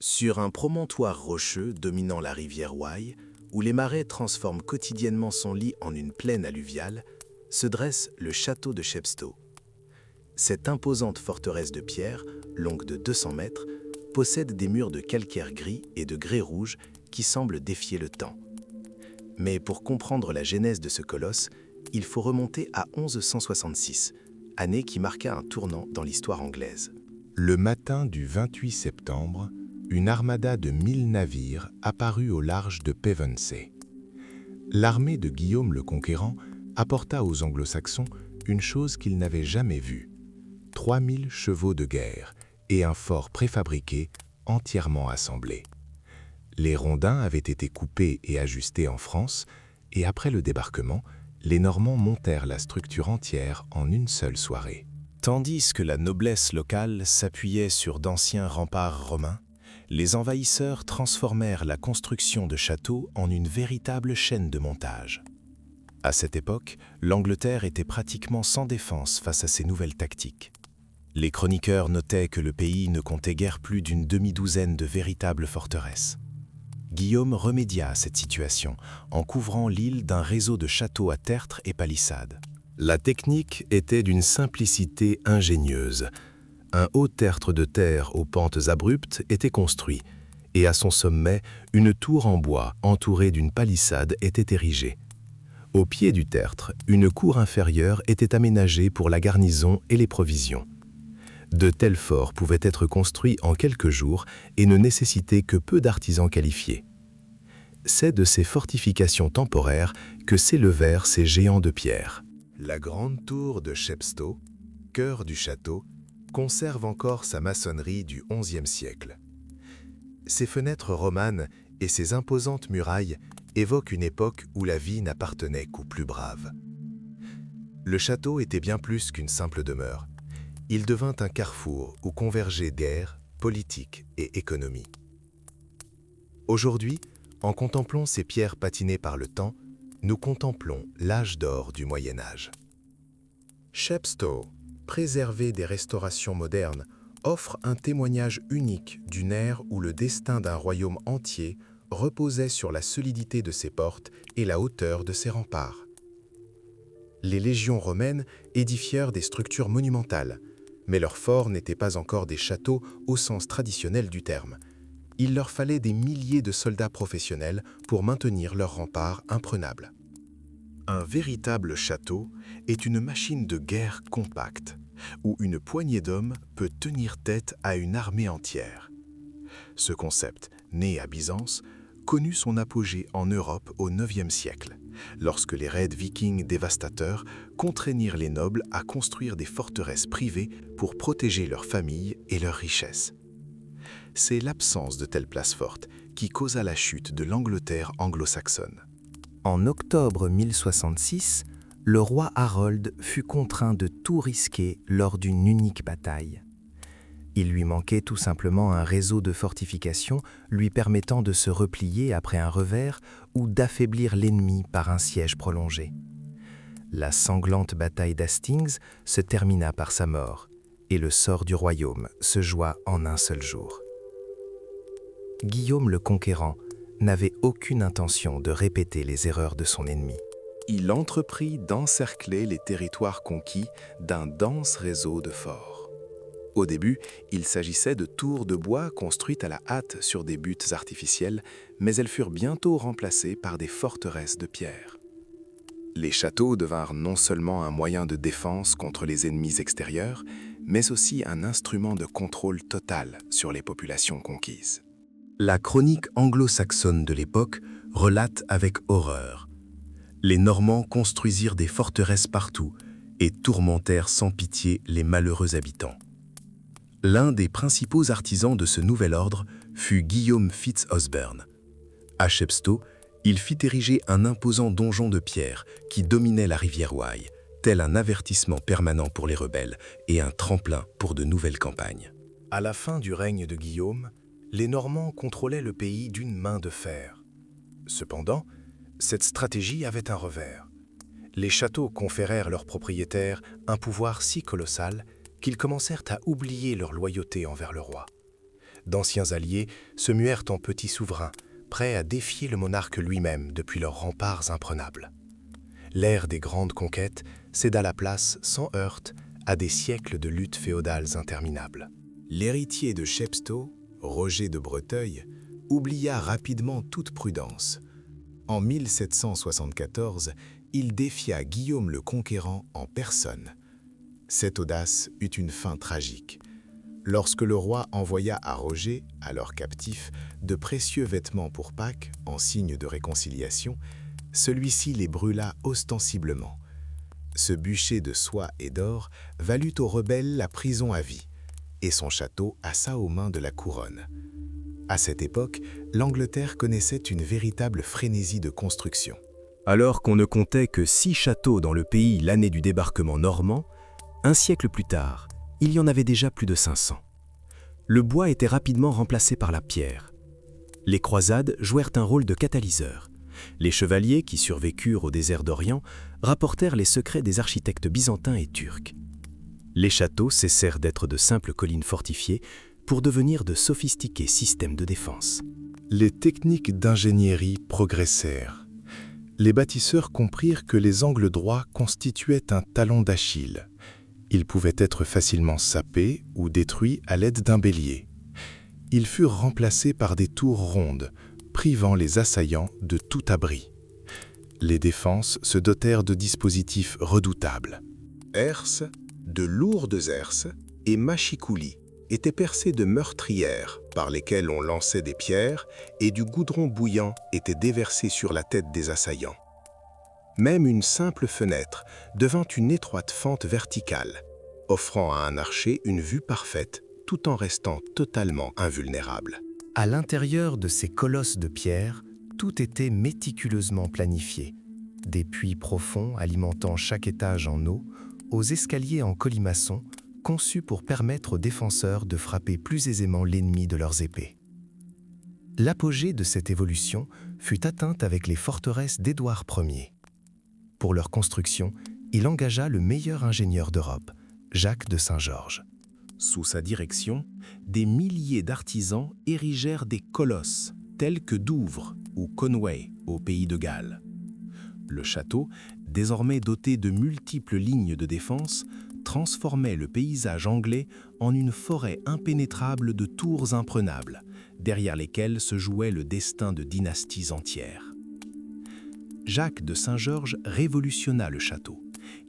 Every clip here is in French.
Sur un promontoire rocheux dominant la rivière Wye, où les marais transforment quotidiennement son lit en une plaine alluviale, se dresse le château de Chepstow. Cette imposante forteresse de pierre, longue de 200 mètres, possède des murs de calcaire gris et de grès rouge qui semblent défier le temps. Mais pour comprendre la genèse de ce colosse, il faut remonter à 1166, année qui marqua un tournant dans l'histoire anglaise. Le matin du 28 septembre, une armada de 1000 navires apparut au large de Pevensey. L'armée de Guillaume le Conquérant apporta aux Anglo-Saxons une chose qu'ils n'avaient jamais vue: 3000 chevaux de guerre et un fort préfabriqué entièrement assemblé. Les rondins avaient été coupés et ajustés en France, et après le débarquement, les Normands montèrent la structure entière en une seule soirée. Tandis que la noblesse locale s'appuyait sur d'anciens remparts romains, les envahisseurs transformèrent la construction de châteaux en une véritable chaîne de montage. À cette époque, l'Angleterre était pratiquement sans défense face à ces nouvelles tactiques. Les chroniqueurs notaient que le pays ne comptait guère plus d'une demi-douzaine de véritables forteresses. Guillaume remédia à cette situation en couvrant l'île d'un réseau de châteaux à tertres et palissades. La technique était d'une simplicité ingénieuse. Un haut tertre de terre aux pentes abruptes était construit, et à son sommet, une tour en bois entourée d'une palissade était érigée. Au pied du tertre, une cour inférieure était aménagée pour la garnison et les provisions. De tels forts pouvaient être construits en quelques jours et ne nécessitaient que peu d'artisans qualifiés. C'est de ces fortifications temporaires que s'élevèrent ces géants de pierre. La grande tour de Chepstow, cœur du château, conserve encore sa maçonnerie du XIe siècle. Ses fenêtres romanes et ses imposantes murailles évoquent une époque où la vie n'appartenait qu'aux plus braves. Le château était bien plus qu'une simple demeure. Il devint un carrefour où convergeaient guerre, politique et économie. Aujourd'hui, en contemplant ces pierres patinées par le temps, nous contemplons l'âge d'or du Moyen-Âge. Chepstow, préservé des restaurations modernes, offre un témoignage unique d'une ère où le destin d'un royaume entier reposait sur la solidité de ses portes et la hauteur de ses remparts. Les légions romaines édifièrent des structures monumentales, mais leurs forts n'étaient pas encore des châteaux au sens traditionnel du terme. Il leur fallait des milliers de soldats professionnels pour maintenir leurs remparts imprenables. Un véritable château est une machine de guerre compacte, où une poignée d'hommes peut tenir tête à une armée entière. Ce concept, né à Byzance, connut son apogée en Europe au IXe siècle, lorsque les raids vikings dévastateurs contraignirent les nobles à construire des forteresses privées pour protéger leurs familles et leurs richesses. C'est l'absence de telles places fortes qui causa la chute de l'Angleterre anglo-saxonne. En octobre 1066, le roi Harold fut contraint de tout risquer lors d'une unique bataille. Il lui manquait tout simplement un réseau de fortifications lui permettant de se replier après un revers ou d'affaiblir l'ennemi par un siège prolongé. La sanglante bataille d'Hastings se termina par sa mort, et le sort du royaume se joua en un seul jour. Guillaume le Conquérant n'avait aucune intention de répéter les erreurs de son ennemi. Il entreprit d'encercler les territoires conquis d'un dense réseau de forts. Au début, il s'agissait de tours de bois construites à la hâte sur des buttes artificielles, mais elles furent bientôt remplacées par des forteresses de pierre. Les châteaux devinrent non seulement un moyen de défense contre les ennemis extérieurs, mais aussi un instrument de contrôle total sur les populations conquises. La chronique anglo-saxonne de l'époque relate avec horreur. Les Normands construisirent des forteresses partout et tourmentèrent sans pitié les malheureux habitants. L'un des principaux artisans de ce nouvel ordre fut Guillaume Fitz-Osbern. À Chepstow, il fit ériger un imposant donjon de pierre qui dominait la rivière Wye, tel un avertissement permanent pour les rebelles et un tremplin pour de nouvelles campagnes. À la fin du règne de Guillaume, les Normands contrôlaient le pays d'une main de fer. Cependant, cette stratégie avait un revers. Les châteaux conférèrent leurs propriétaires un pouvoir si colossal qu'ils commencèrent à oublier leur loyauté envers le roi. d'anciens alliés se muèrent en petits souverains, prêts à défier le monarque lui-même depuis leurs remparts imprenables. L'ère des grandes conquêtes céda la place sans heurts à des siècles de luttes féodales interminables. L'héritier de Chepstow, Roger de Breteuil, oublia rapidement toute prudence. En 1774, il défia Guillaume le Conquérant en personne. Cette audace eut une fin tragique. Lorsque le roi envoya à Roger, alors captif, de précieux vêtements pour Pâques, en signe de réconciliation, celui-ci les brûla ostensiblement. Ce bûcher de soie et d'or valut aux rebelles la prison à vie, et son château passa aux mains de la couronne. À cette époque, l'Angleterre connaissait une véritable frénésie de construction. Alors qu'on ne comptait que 6 châteaux dans le pays l'année du débarquement normand, un siècle plus tard, il y en avait déjà plus de 500. Le bois était rapidement remplacé par la pierre. Les croisades jouèrent un rôle de catalyseur. Les chevaliers qui survécurent au désert d'Orient rapportèrent les secrets des architectes byzantins et turcs. Les châteaux cessèrent d'être de simples collines fortifiées pour devenir de sophistiqués systèmes de défense. Les techniques d'ingénierie progressèrent. Les bâtisseurs comprirent que les angles droits constituaient un talon d'Achille. Ils pouvaient être facilement sapés ou détruits à l'aide d'un bélier. Ils furent remplacés par des tours rondes, privant les assaillants de tout abri. Les défenses se dotèrent de dispositifs redoutables. Herses, de lourdes herses et machicoulis étaient percées de meurtrières par lesquelles on lançait des pierres et du goudron bouillant était déversé sur la tête des assaillants. Même une simple fenêtre devint une étroite fente verticale, offrant à un archer une vue parfaite tout en restant totalement invulnérable. À l'intérieur de ces colosses de pierre, tout était méticuleusement planifié. Des puits profonds alimentant chaque étage en eau, aux escaliers en colimaçon, conçus pour permettre aux défenseurs de frapper plus aisément l'ennemi de leurs épées. L'apogée de cette évolution fut atteinte avec les forteresses d'Édouard Ier. Pour leur construction, il engagea le meilleur ingénieur d'Europe, Jacques de Saint-Georges. Sous sa direction, des milliers d'artisans érigèrent des colosses, tels que Douvres ou Conway, au pays de Galles. Le château, désormais doté de multiples lignes de défense, transformait le paysage anglais en une forêt impénétrable de tours imprenables, derrière lesquelles se jouait le destin de dynasties entières. Jacques de Saint-Georges révolutionna le château.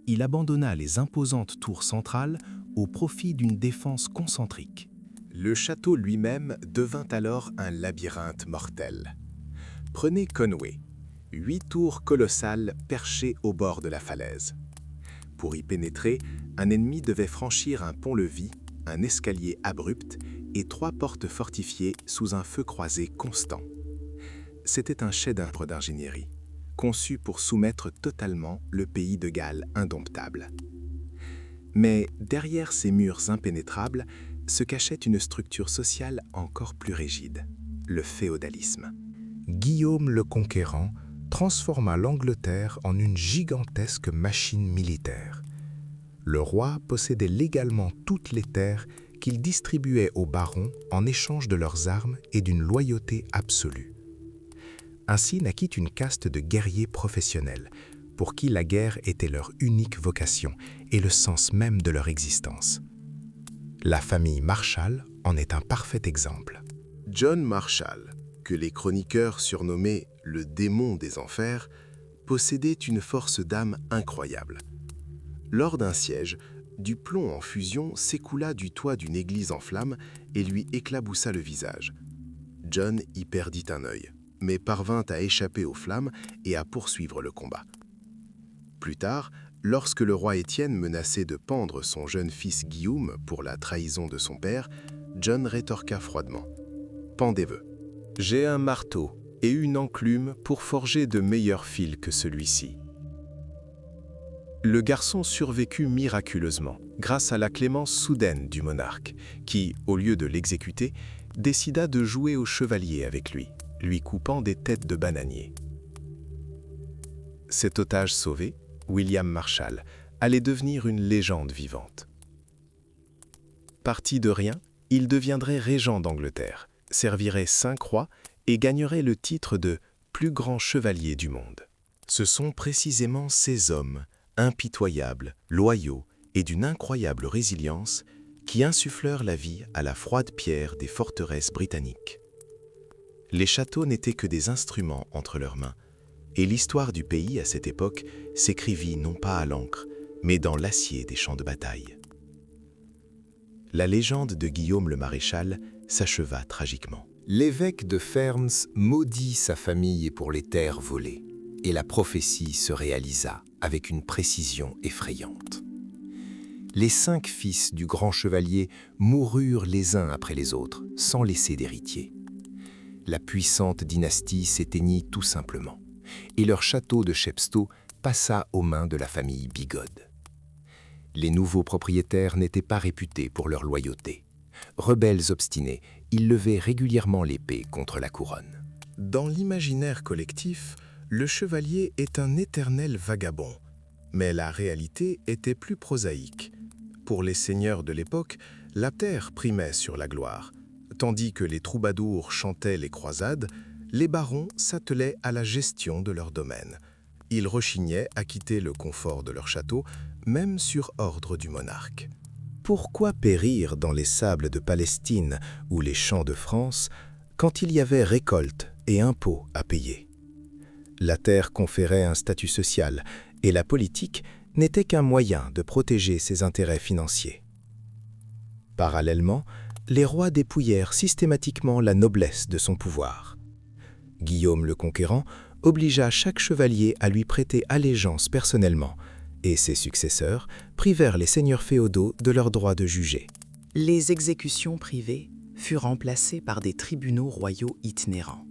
Il abandonna les imposantes tours centrales au profit d'une défense concentrique. Le château lui-même devint alors un labyrinthe mortel. Prenez Conway, 8 tours colossales perchées au bord de la falaise. Pour y pénétrer, un ennemi devait franchir un pont-levis, un escalier abrupt et 3 portes fortifiées sous un feu croisé constant. C'était un chef-d'œuvre d'ingénierie, conçu pour soumettre totalement le pays de Galles indomptable. Mais derrière ces murs impénétrables se cachait une structure sociale encore plus rigide, le féodalisme. Guillaume le Conquérant transforma l'Angleterre en une gigantesque machine militaire. Le roi possédait légalement toutes les terres qu'il distribuait aux barons en échange de leurs armes et d'une loyauté absolue. Ainsi naquit une caste de guerriers professionnels, pour qui la guerre était leur unique vocation et le sens même de leur existence. La famille Marshall en est un parfait exemple. John Marshall, que les chroniqueurs surnommaient le démon des enfers, possédait une force d'âme incroyable. Lors d'un siège, du plomb en fusion s'écoula du toit d'une église en flammes et lui éclaboussa le visage. John y perdit un œil, mais parvint à échapper aux flammes et à poursuivre le combat. Plus tard, lorsque le roi Étienne menaçait de pendre son jeune fils Guillaume pour la trahison de son père, John rétorqua froidement « Pendez-le. J'ai un marteau et une enclume pour forger de meilleurs fils que celui-ci. » Le garçon survécut miraculeusement, grâce à la clémence soudaine du monarque, qui, au lieu de l'exécuter, décida de jouer au chevalier avec lui coupant des têtes de bananiers. Cet otage sauvé, William Marshall, allait devenir une légende vivante. Parti de rien, Il deviendrait régent d'Angleterre, servirait 5 rois et gagnerait le titre de plus grand chevalier du monde. Ce sont précisément ces hommes, impitoyables, loyaux et d'une incroyable résilience, qui insufflèrent la vie à la froide pierre des forteresses britanniques. Les châteaux n'étaient que des instruments entre leurs mains, et l'histoire du pays à cette époque s'écrivit non pas à l'encre, mais dans l'acier des champs de bataille. La légende de Guillaume le Maréchal s'acheva tragiquement. L'évêque de Fermes maudit sa famille pour les terres volées, et la prophétie se réalisa avec une précision effrayante. Les 5 fils du grand chevalier moururent les uns après les autres, sans laisser d'héritier. La puissante dynastie s'éteignit tout simplement, et leur château de Chepstow passa aux mains de la famille Bigod. Les nouveaux propriétaires n'étaient pas réputés pour leur loyauté. Rebelles obstinés, ils levaient régulièrement l'épée contre la couronne. Dans l'imaginaire collectif, le chevalier est un éternel vagabond. Mais la réalité était plus prosaïque. Pour les seigneurs de l'époque, la terre primait sur la gloire. Tandis que les troubadours chantaient les croisades, les barons s'attelaient à la gestion de leur domaine. Ils rechignaient à quitter le confort de leur château, même sur ordre du monarque. Pourquoi périr dans les sables de Palestine ou les champs de France quand il y avait récolte et impôts à payer? La terre conférait un statut social et la politique n'était qu'un moyen de protéger ses intérêts financiers. Parallèlement, les rois dépouillèrent systématiquement la noblesse de son pouvoir. Guillaume le Conquérant obligea chaque chevalier à lui prêter allégeance personnellement, et ses successeurs privèrent les seigneurs féodaux de leur droit de juger. Les exécutions privées furent remplacées par des tribunaux royaux itinérants.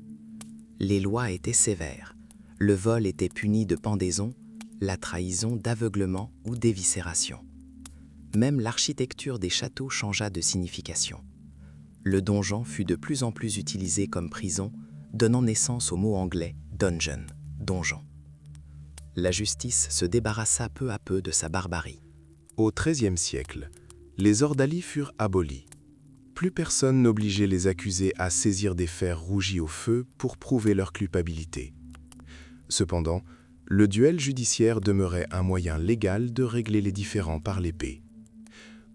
Les lois étaient sévères. Le vol était puni de pendaison, la trahison d'aveuglement ou d'éviscération. Même l'architecture des châteaux changea de signification. Le donjon fut de plus en plus utilisé comme prison, donnant naissance au mot anglais « dungeon », donjon. La justice se débarrassa peu à peu de sa barbarie. Au XIIIe siècle, les ordalies furent abolies. Plus personne n'obligeait les accusés à saisir des fers rougis au feu pour prouver leur culpabilité. Cependant, le duel judiciaire demeurait un moyen légal de régler les différends par l'épée.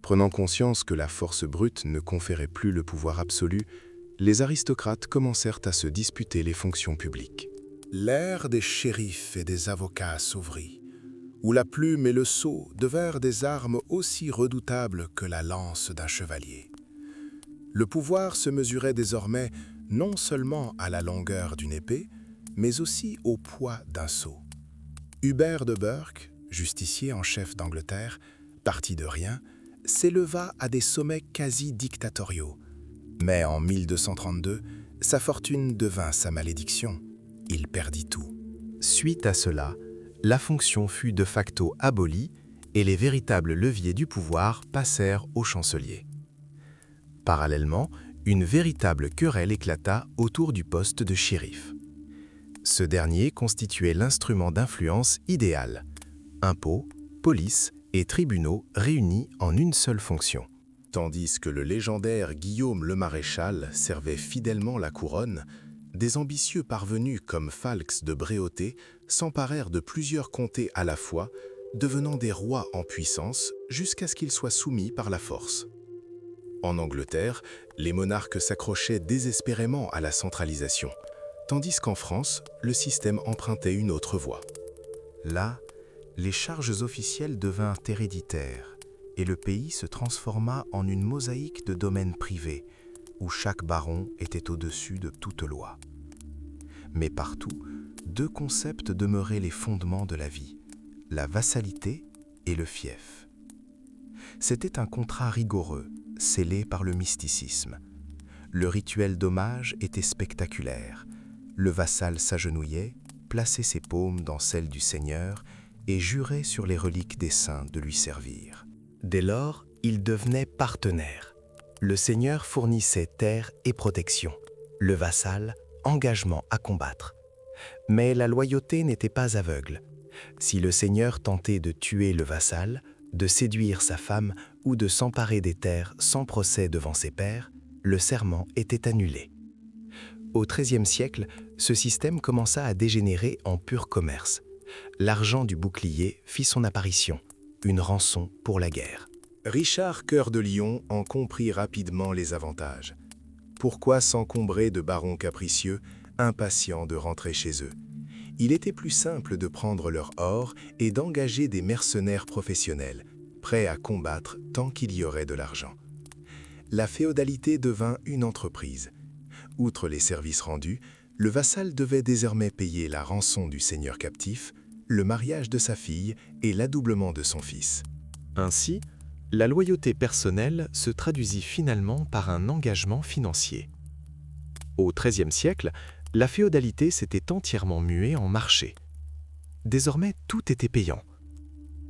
Prenant conscience que la force brute ne conférait plus le pouvoir absolu, les aristocrates commencèrent à se disputer les fonctions publiques. L'ère des shérifs et des avocats s'ouvrit, où la plume et le sceau devinrent des armes aussi redoutables que la lance d'un chevalier. Le pouvoir se mesurait désormais non seulement à la longueur d'une épée, mais aussi au poids d'un sceau. Hubert de Burgh, justicier en chef d'Angleterre, parti de rien, s'éleva à des sommets quasi dictatoriaux. Mais en 1232, sa fortune devint sa malédiction. Il perdit tout. Suite à cela, la fonction fut de facto abolie et les véritables leviers du pouvoir passèrent au chancelier. Parallèlement, une véritable querelle éclata autour du poste de shérif. Ce dernier constituait l'instrument d'influence idéal. Impôts, police et tribunaux réunis en une seule fonction. Tandis que le légendaire Guillaume le Maréchal servait fidèlement la couronne, des ambitieux parvenus comme Falx de Bréauté s'emparèrent de plusieurs comtés à la fois, devenant des rois en puissance jusqu'à ce qu'ils soient soumis par la force. En Angleterre, les monarques s'accrochaient désespérément à la centralisation, tandis qu'en France, le système empruntait une autre voie. Là, les charges officielles devinrent héréditaires et le pays se transforma en une mosaïque de domaines privés, où chaque baron était au-dessus de toute loi. Mais partout, 2 concepts demeuraient les fondements de la vie, la vassalité et le fief. C'était un contrat rigoureux, scellé par le mysticisme. Le rituel d'hommage était spectaculaire. Le vassal s'agenouillait, plaçait ses paumes dans celles du seigneur et jurait sur les reliques des saints de lui servir. Dès lors, il devenait partenaire. Le seigneur fournissait terre et protection. Le vassal, engagement à combattre. Mais la loyauté n'était pas aveugle. Si le seigneur tentait de tuer le vassal, de séduire sa femme ou de s'emparer des terres sans procès devant ses pairs, le serment était annulé. Au XIIIe siècle, ce système commença à dégénérer en pur commerce. L'argent du bouclier fit son apparition, une rançon pour la guerre. Richard Cœur de Lion en comprit rapidement les avantages. Pourquoi s'encombrer de barons capricieux, impatients de rentrer chez eux? Il était plus simple de prendre leur or et d'engager des mercenaires professionnels, prêts à combattre tant qu'il y aurait de l'argent. La féodalité devint une entreprise. Outre les services rendus, le vassal devait désormais payer la rançon du seigneur captif, le mariage de sa fille et l'adoublement de son fils. Ainsi, la loyauté personnelle se traduisit finalement par un engagement financier. Au XIIIe siècle, la féodalité s'était entièrement muée en marché. Désormais, tout était payant.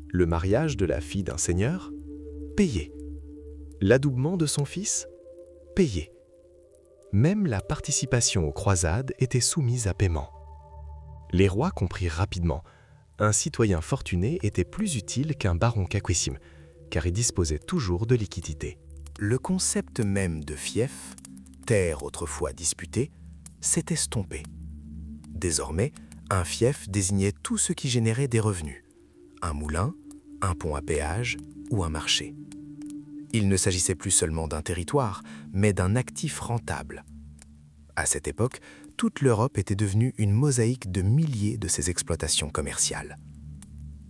Le mariage de la fille d'un seigneur, payé. L'adoubement de son fils, payé. Même la participation aux croisades était soumise à paiement. Les rois comprirent rapidement, un citoyen fortuné était plus utile qu'un baron caquissime, car il disposait toujours de liquidité. Le concept même de fief, terre autrefois disputée, s'est estompé. Désormais, un fief désignait tout ce qui générait des revenus. Un moulin, un pont à péage ou un marché. Il ne s'agissait plus seulement d'un territoire, mais d'un actif rentable. À cette époque, toute l'Europe était devenue une mosaïque de milliers de ces exploitations commerciales.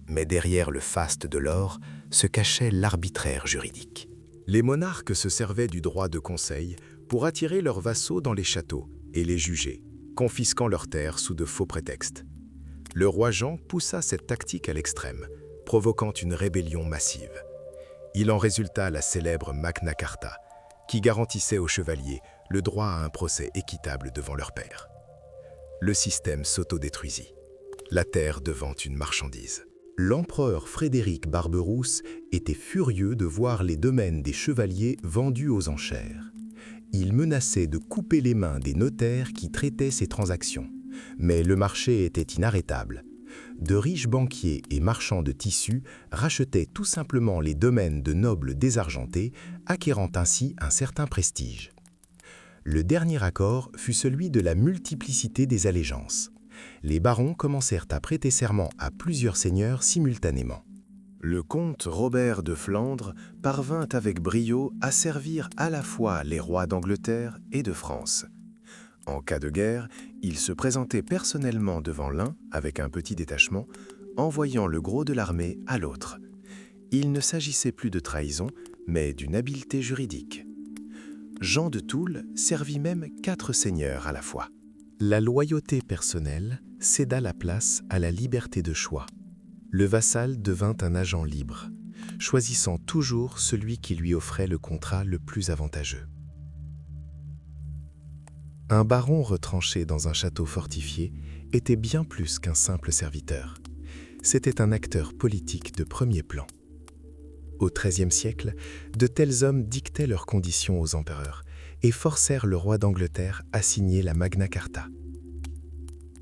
Mais derrière le faste de l'or se cachait l'arbitraire juridique. Les monarques se servaient du droit de conseil pour attirer leurs vassaux dans les châteaux et les juger, confisquant leurs terres sous de faux prétextes. Le roi Jean poussa cette tactique à l'extrême, provoquant une rébellion massive. Il en résulta la célèbre Magna Carta, qui garantissait aux chevaliers le droit à un procès équitable devant leur père. Le système s'autodétruisit, la terre devant une marchandise. L'empereur Frédéric Barberousse était furieux de voir les domaines des chevaliers vendus aux enchères. Il menaçait de couper les mains des notaires qui traitaient ces transactions. Mais le marché était inarrêtable. De riches banquiers et marchands de tissus rachetaient tout simplement les domaines de nobles désargentés, acquérant ainsi un certain prestige. Le dernier accord fut celui de la multiplicité des allégeances. Les barons commencèrent à prêter serment à plusieurs seigneurs simultanément. Le comte Robert de Flandre parvint avec brio à servir à la fois les rois d'Angleterre et de France. En cas de guerre, il se présentait personnellement devant l'un avec un petit détachement, envoyant le gros de l'armée à l'autre. Il ne s'agissait plus de trahison, mais d'une habileté juridique. Jean de Toul servit même 4 seigneurs à la fois. La loyauté personnelle céda la place à la liberté de choix. Le vassal devint un agent libre, choisissant toujours celui qui lui offrait le contrat le plus avantageux. Un baron retranché dans un château fortifié était bien plus qu'un simple serviteur. C'était un acteur politique de premier plan. Au XIIIe siècle, de tels hommes dictaient leurs conditions aux empereurs et forcèrent le roi d'Angleterre à signer la Magna Carta.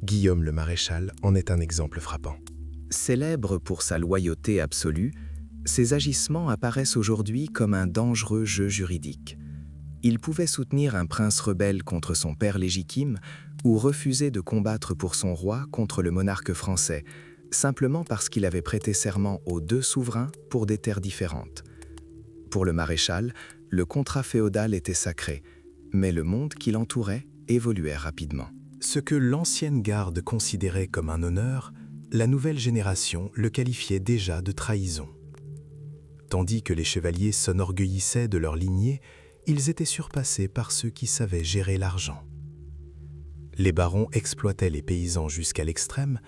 Guillaume le Maréchal en est un exemple frappant. Célèbre pour sa loyauté absolue, ses agissements apparaissent aujourd'hui comme un dangereux jeu juridique. Il pouvait soutenir un prince rebelle contre son père légitime ou refuser de combattre pour son roi contre le monarque français, simplement parce qu'il avait prêté serment aux 2 souverains pour des terres différentes. Pour le maréchal, le contrat féodal était sacré, mais le monde qui l'entourait évoluait rapidement. Ce que l'ancienne garde considérait comme un honneur, la nouvelle génération le qualifiait déjà de trahison. Tandis que les chevaliers s'enorgueillissaient de leur lignée, ils étaient surpassés par ceux qui savaient gérer l'argent. Les barons exploitaient les paysans jusqu'à l'extrême,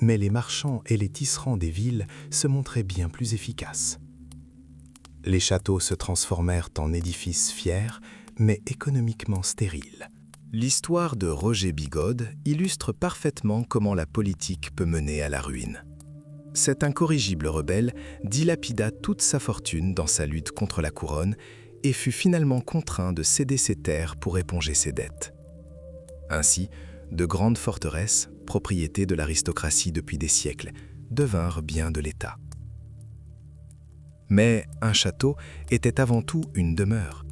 mais les marchands et les tisserands des villes se montraient bien plus efficaces. Les châteaux se transformèrent en édifices fiers, mais économiquement stériles. L'histoire de Roger Bigode illustre parfaitement comment la politique peut mener à la ruine. Cet incorrigible rebelle dilapida toute sa fortune dans sa lutte contre la couronne et fut finalement contraint de céder ses terres pour éponger ses dettes. Ainsi, de grandes forteresses, propriétés de l'aristocratie depuis des siècles, devinrent biens de l'État. Mais un château était avant tout une demeure.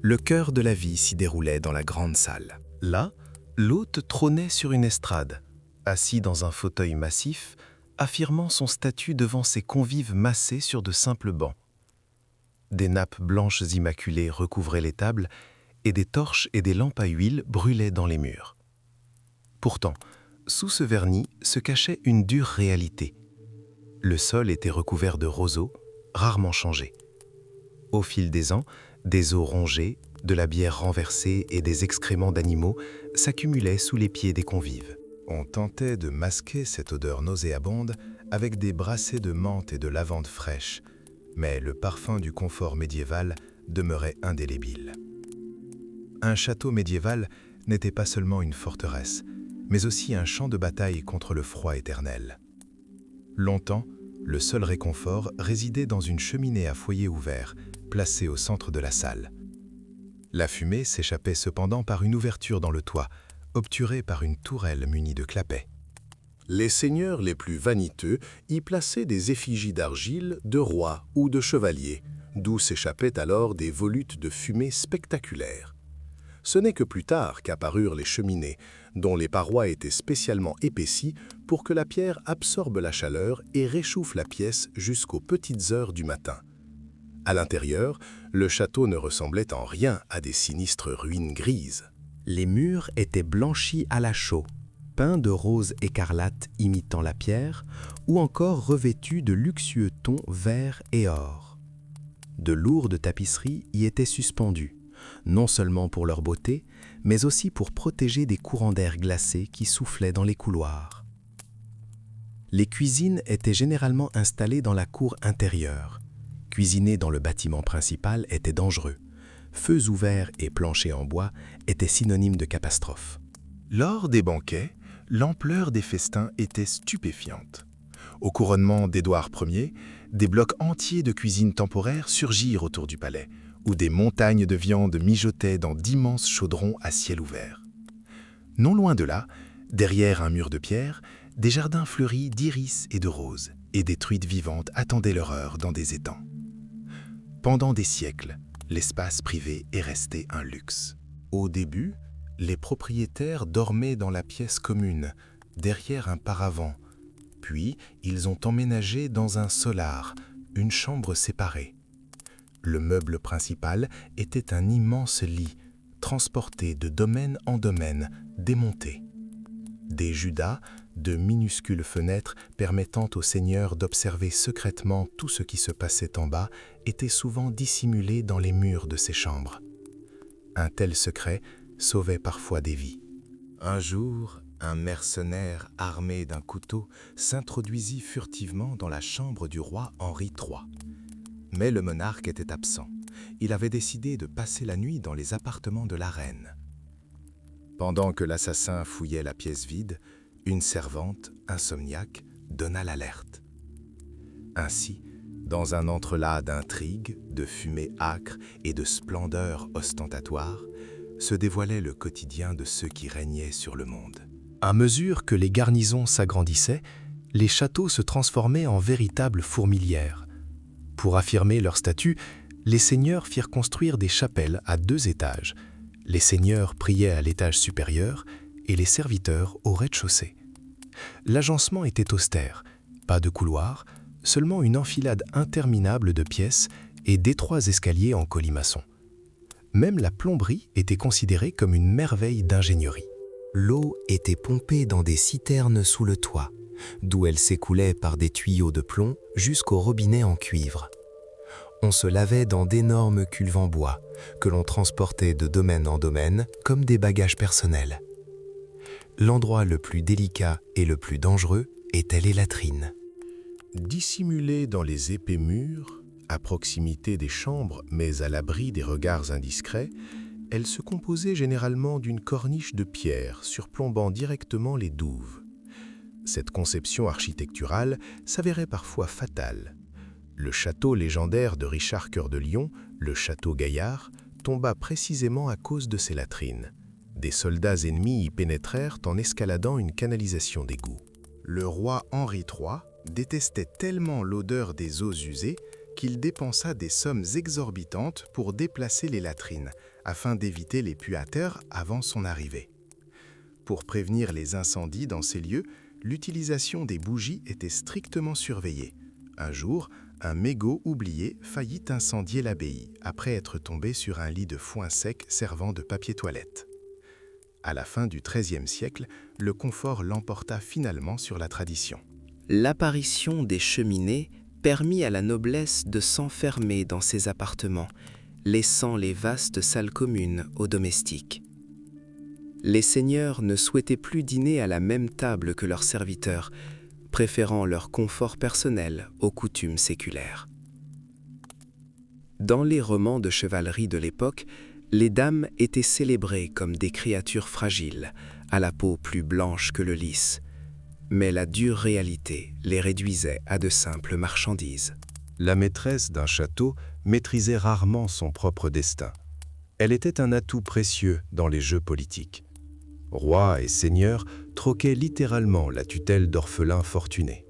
Le cœur de la vie s'y déroulait dans la grande salle. Là, l'hôte trônait sur une estrade, assis dans un fauteuil massif, affirmant son statut devant ses convives massés sur de simples bancs. Des nappes blanches immaculées recouvraient les tables et des torches et des lampes à huile brûlaient dans les murs. Pourtant, sous ce vernis se cachait une dure réalité. Le sol était recouvert de roseaux, rarement changés. Au fil des ans, des os rongés, de la bière renversée et des excréments d'animaux s'accumulaient sous les pieds des convives. On tentait de masquer cette odeur nauséabonde avec des brassées de menthe et de lavande fraîche, mais le parfum du confort médiéval demeurait indélébile. Un château médiéval n'était pas seulement une forteresse, mais aussi un champ de bataille contre le froid éternel. Longtemps, le seul réconfort résidait dans une cheminée à foyer ouvert, placée au centre de la salle. La fumée s'échappait cependant par une ouverture dans le toit, obturée par une tourelle munie de clapets. Les seigneurs les plus vaniteux y plaçaient des effigies d'argile, de rois ou de chevaliers, d'où s'échappaient alors des volutes de fumée spectaculaires. Ce n'est que plus tard qu'apparurent les cheminées, dont les parois étaient spécialement épaissies pour que la pierre absorbe la chaleur et réchauffe la pièce jusqu'aux petites heures du matin. À l'intérieur, le château ne ressemblait en rien à des sinistres ruines grises. Les murs étaient blanchis à la chaux, peints de rose écarlate imitant la pierre, ou encore revêtus de luxueux tons vert et or. De lourdes tapisseries y étaient suspendues, non seulement pour leur beauté, mais aussi pour protéger des courants d'air glacés qui soufflaient dans les couloirs. Les cuisines étaient généralement installées dans la cour intérieure. Cuisiner dans le bâtiment principal était dangereux. Feux ouverts et planchers en bois étaient synonymes de catastrophe. Lors des banquets, l'ampleur des festins était stupéfiante. Au couronnement d'Édouard Ier, des blocs entiers de cuisine temporaire surgirent autour du palais, où des montagnes de viande mijotaient dans d'immenses chaudrons à ciel ouvert. Non loin de là, derrière un mur de pierre, des jardins fleuris d'iris et de roses, et des truites vivantes attendaient leur heure dans des étangs. Pendant des siècles, l'espace privé est resté un luxe. Au début, les propriétaires dormaient dans la pièce commune, derrière un paravent. Puis, ils ont emménagé dans un solar, une chambre séparée. Le meuble principal était un immense lit, transporté de domaine en domaine, démonté. Des judas, de minuscules fenêtres permettant aux seigneurs d'observer secrètement tout ce qui se passait en bas, étaient souvent dissimulés dans les murs de ces chambres. Un tel secret sauvait parfois des vies. Un jour, un mercenaire armé d'un couteau s'introduisit furtivement dans la chambre du roi Henri III. Mais le monarque était absent. Il avait décidé de passer la nuit dans les appartements de la reine. Pendant que l'assassin fouillait la pièce vide, une servante, insomniaque, donna l'alerte. Ainsi, dans un entrelac d'intrigues, de fumée âcre et de splendeur ostentatoire, se dévoilait le quotidien de ceux qui régnaient sur le monde. À mesure que les garnisons s'agrandissaient, les châteaux se transformaient en véritables fourmilières. Pour affirmer leur statut, les seigneurs firent construire des chapelles à 2 étages. Les seigneurs priaient à l'étage supérieur et les serviteurs au rez-de-chaussée. L'agencement était austère, pas de couloir, seulement une enfilade interminable de pièces et d'étroits escaliers en colimaçon. Même la plomberie était considérée comme une merveille d'ingénierie. L'eau était pompée dans des citernes sous le toit, d'où elle s'écoulait par des tuyaux de plomb jusqu'au robinet en cuivre. On se lavait dans d'énormes cuves en bois, que l'on transportait de domaine en domaine comme des bagages personnels. L'endroit le plus délicat et le plus dangereux étaient les latrines. Dissimulées dans les épais murs, à proximité des chambres mais à l'abri des regards indiscrets, elles se composaient généralement d'une corniche de pierre surplombant directement les douves. Cette conception architecturale s'avérait parfois fatale. Le château légendaire de Richard Cœur de Lion, le château Gaillard, tomba précisément à cause de ces latrines. Des soldats ennemis y pénétrèrent en escaladant une canalisation d'égout. Le roi Henri III détestait tellement l'odeur des eaux usées qu'il dépensa des sommes exorbitantes pour déplacer les latrines, afin d'éviter les puateurs avant son arrivée. Pour prévenir les incendies dans ces lieux, l'utilisation des bougies était strictement surveillée. Un jour, un mégot oublié faillit incendier l'abbaye après être tombé sur un lit de foin sec servant de papier toilette. À la fin du XIIIe siècle, le confort l'emporta finalement sur la tradition. L'apparition des cheminées permit à la noblesse de s'enfermer dans ses appartements, laissant les vastes salles communes aux domestiques. Les seigneurs ne souhaitaient plus dîner à la même table que leurs serviteurs, préférant leur confort personnel aux coutumes séculaires. Dans les romans de chevalerie de l'époque, les dames étaient célébrées comme des créatures fragiles, à la peau plus blanche que le lys, mais la dure réalité les réduisait à de simples marchandises. La maîtresse d'un château maîtrisait rarement son propre destin. Elle était un atout précieux dans les jeux politiques. Rois et seigneurs troquaient littéralement la tutelle d'orphelins fortunés.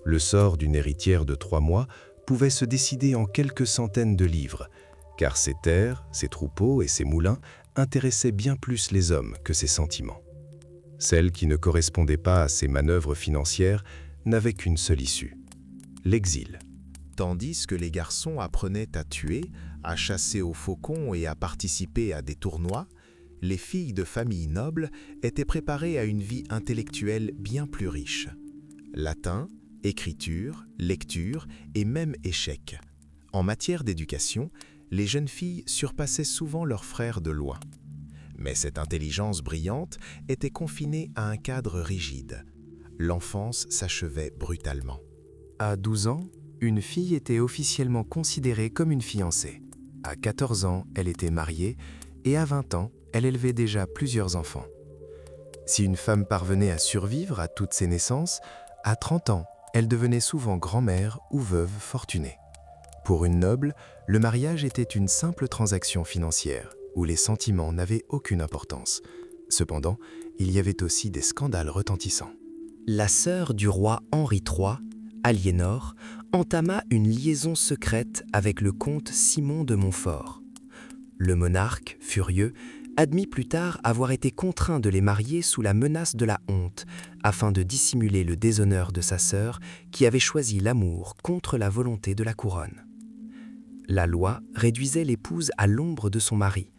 Le sort d'une héritière de 3 mois pouvait se décider en quelques centaines de livres, car ses terres, ses troupeaux et ses moulins intéressaient bien plus les hommes que ses sentiments. Celle qui ne correspondait pas à ses manœuvres financières n'avait qu'une seule issue, l'exil. Tandis que les garçons apprenaient à tuer, à chasser aux faucons et à participer à des tournois, les filles de familles nobles étaient préparées à une vie intellectuelle bien plus riche. Latin, écriture, lecture et même échecs. En matière d'éducation, les jeunes filles surpassaient souvent leurs frères de loin. Mais cette intelligence brillante était confinée à un cadre rigide. L'enfance s'achevait brutalement. À 12 ans, une fille était officiellement considérée comme une fiancée. À 14 ans, elle était mariée et à 20 ans, elle élevait déjà plusieurs enfants. Si une femme parvenait à survivre à toutes ses naissances, à 30 ans, elle devenait souvent grand-mère ou veuve fortunée. Pour une noble, le mariage était une simple transaction financière, où les sentiments n'avaient aucune importance. Cependant, il y avait aussi des scandales retentissants. La sœur du roi Henri III, Aliénor, entama une liaison secrète avec le comte Simon de Montfort. Le monarque, furieux, admit plus tard avoir été contraint de les marier sous la menace de la honte, afin de dissimuler le déshonneur de sa sœur qui avait choisi l'amour contre la volonté de la couronne. La loi réduisait l'épouse à l'ombre de son mari.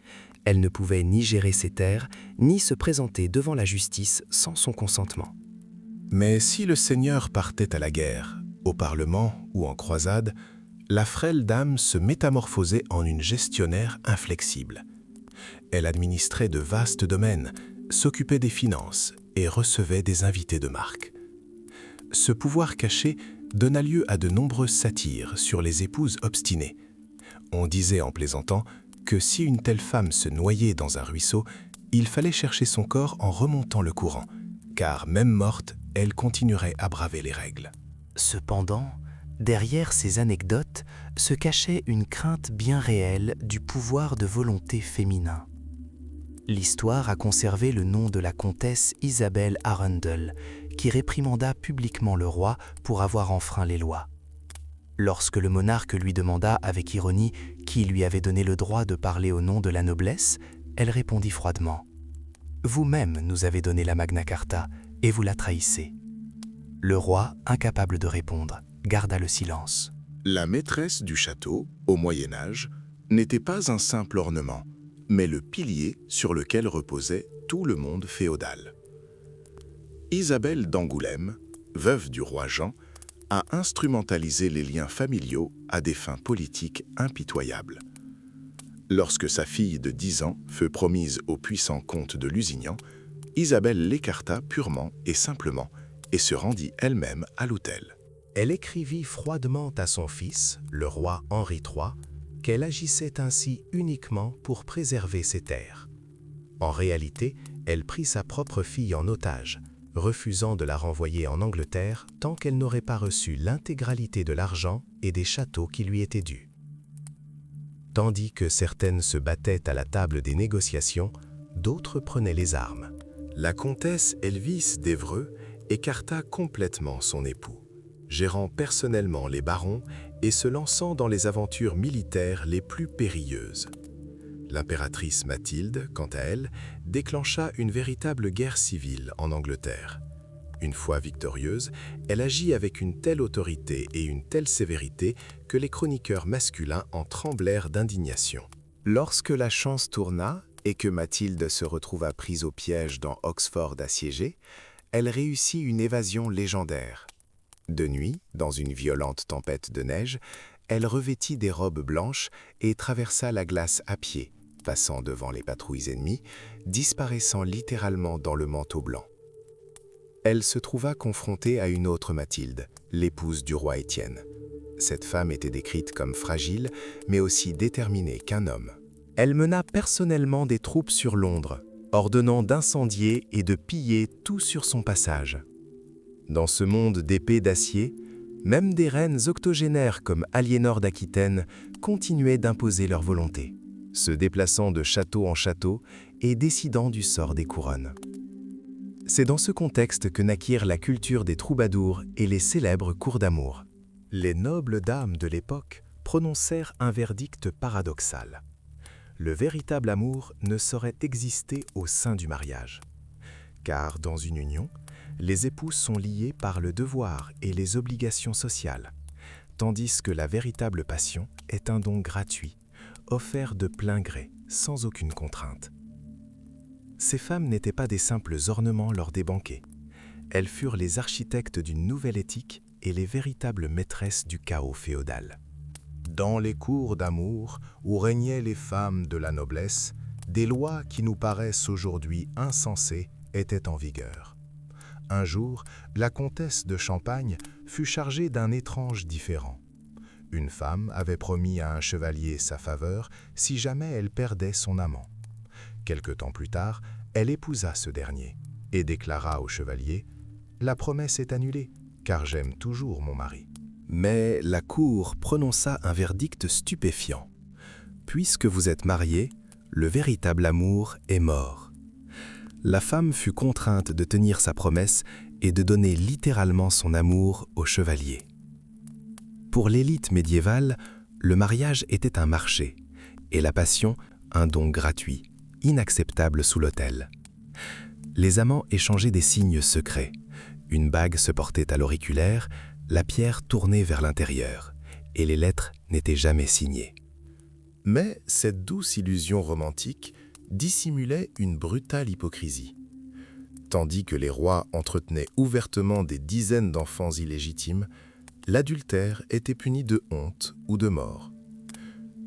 Elle ne pouvait ni gérer ses terres, ni se présenter devant la justice sans son consentement. Mais si le seigneur partait à la guerre, au Parlement ou en croisade, la frêle dame se métamorphosait en une gestionnaire inflexible. Elle administrait de vastes domaines, s'occupait des finances et recevait des invités de marque. Ce pouvoir caché donna lieu à de nombreuses satires sur les épouses obstinées. On disait en plaisantant que si une telle femme se noyait dans un ruisseau, il fallait chercher son corps en remontant le courant, car même morte, elle continuerait à braver les règles. Cependant, derrière ces anecdotes se cachait une crainte bien réelle du pouvoir de volonté féminin. L'histoire a conservé le nom de la comtesse Isabelle Arundel, qui réprimanda publiquement le roi pour avoir enfreint les lois. Lorsque le monarque lui demanda avec ironie qui lui avait donné le droit de parler au nom de la noblesse, elle répondit froidement « Vous-même nous avez donné la Magna Carta et vous la trahissez. » Le roi, incapable de répondre, garda le silence. La maîtresse du château, au Moyen Âge, n'était pas un simple ornement, mais le pilier sur lequel reposait tout le monde féodal. Isabelle d'Angoulême, veuve du roi Jean, a instrumentalisé les liens familiaux à des fins politiques impitoyables. Lorsque sa fille de 10 ans fut promise au puissant comte de Lusignan, Isabelle l'écarta purement et simplement et se rendit elle-même à l'autel. Elle écrivit froidement à son fils, le roi Henri III, qu'elle agissait ainsi uniquement pour préserver ses terres. En réalité, elle prit sa propre fille en otage, refusant de la renvoyer en Angleterre tant qu'elle n'aurait pas reçu l'intégralité de l'argent et des châteaux qui lui étaient dus. Tandis que certaines se battaient à la table des négociations, d'autres prenaient les armes. La comtesse Elvis d'Évreux écarta complètement son époux, gérant personnellement les barons et se lançant dans les aventures militaires les plus périlleuses. L'impératrice Mathilde, quant à elle, déclencha une véritable guerre civile en Angleterre. Une fois victorieuse, elle agit avec une telle autorité et une telle sévérité que les chroniqueurs masculins en tremblèrent d'indignation. Lorsque la chance tourna et que Mathilde se retrouva prise au piège dans Oxford assiégé, elle réussit une évasion légendaire. De nuit, dans une violente tempête de neige, elle revêtit des robes blanches et traversa la glace à pied, passant devant les patrouilles ennemies, disparaissant littéralement dans le manteau blanc. Elle se trouva confrontée à une autre Mathilde, l'épouse du roi Étienne. Cette femme était décrite comme fragile, mais aussi déterminée qu'un homme. Elle mena personnellement des troupes sur Londres, ordonnant d'incendier et de piller tout sur son passage. Dans ce monde d'épées d'acier, même des reines octogénaires comme Aliénor d'Aquitaine continuaient d'imposer leur volonté, se déplaçant de château en château et décidant du sort des couronnes. C'est dans ce contexte que naquirent la culture des troubadours et les célèbres cours d'amour. Les nobles dames de l'époque prononcèrent un verdict paradoxal. Le véritable amour ne saurait exister au sein du mariage. Car dans une union, les époux sont liés par le devoir et les obligations sociales, tandis que la véritable passion est un don gratuit, offert de plein gré, sans aucune contrainte. Ces femmes n'étaient pas des simples ornements lors des banquets. Elles furent les architectes d'une nouvelle éthique et les véritables maîtresses du chaos féodal. Dans les cours d'amour où régnaient les femmes de la noblesse, des lois qui nous paraissent aujourd'hui insensées étaient en vigueur. Un jour, la comtesse de Champagne fut chargée d'un étrange différend. Une femme avait promis à un chevalier sa faveur si jamais elle perdait son amant. Quelque temps plus tard, elle épousa ce dernier et déclara au chevalier « La promesse est annulée, car j'aime toujours mon mari. » Mais la cour prononça un verdict stupéfiant. « Puisque vous êtes mariés, le véritable amour est mort. » La femme fut contrainte de tenir sa promesse et de donner littéralement son amour au chevalier. Pour l'élite médiévale, le mariage était un marché et la passion un don gratuit, inacceptable sous l'autel. Les amants échangeaient des signes secrets. Une bague se portait à l'auriculaire, la pierre tournée vers l'intérieur, et les lettres n'étaient jamais signées. Mais cette douce illusion romantique dissimulait une brutale hypocrisie. Tandis que les rois entretenaient ouvertement des dizaines d'enfants illégitimes, l'adultère était puni de honte ou de mort.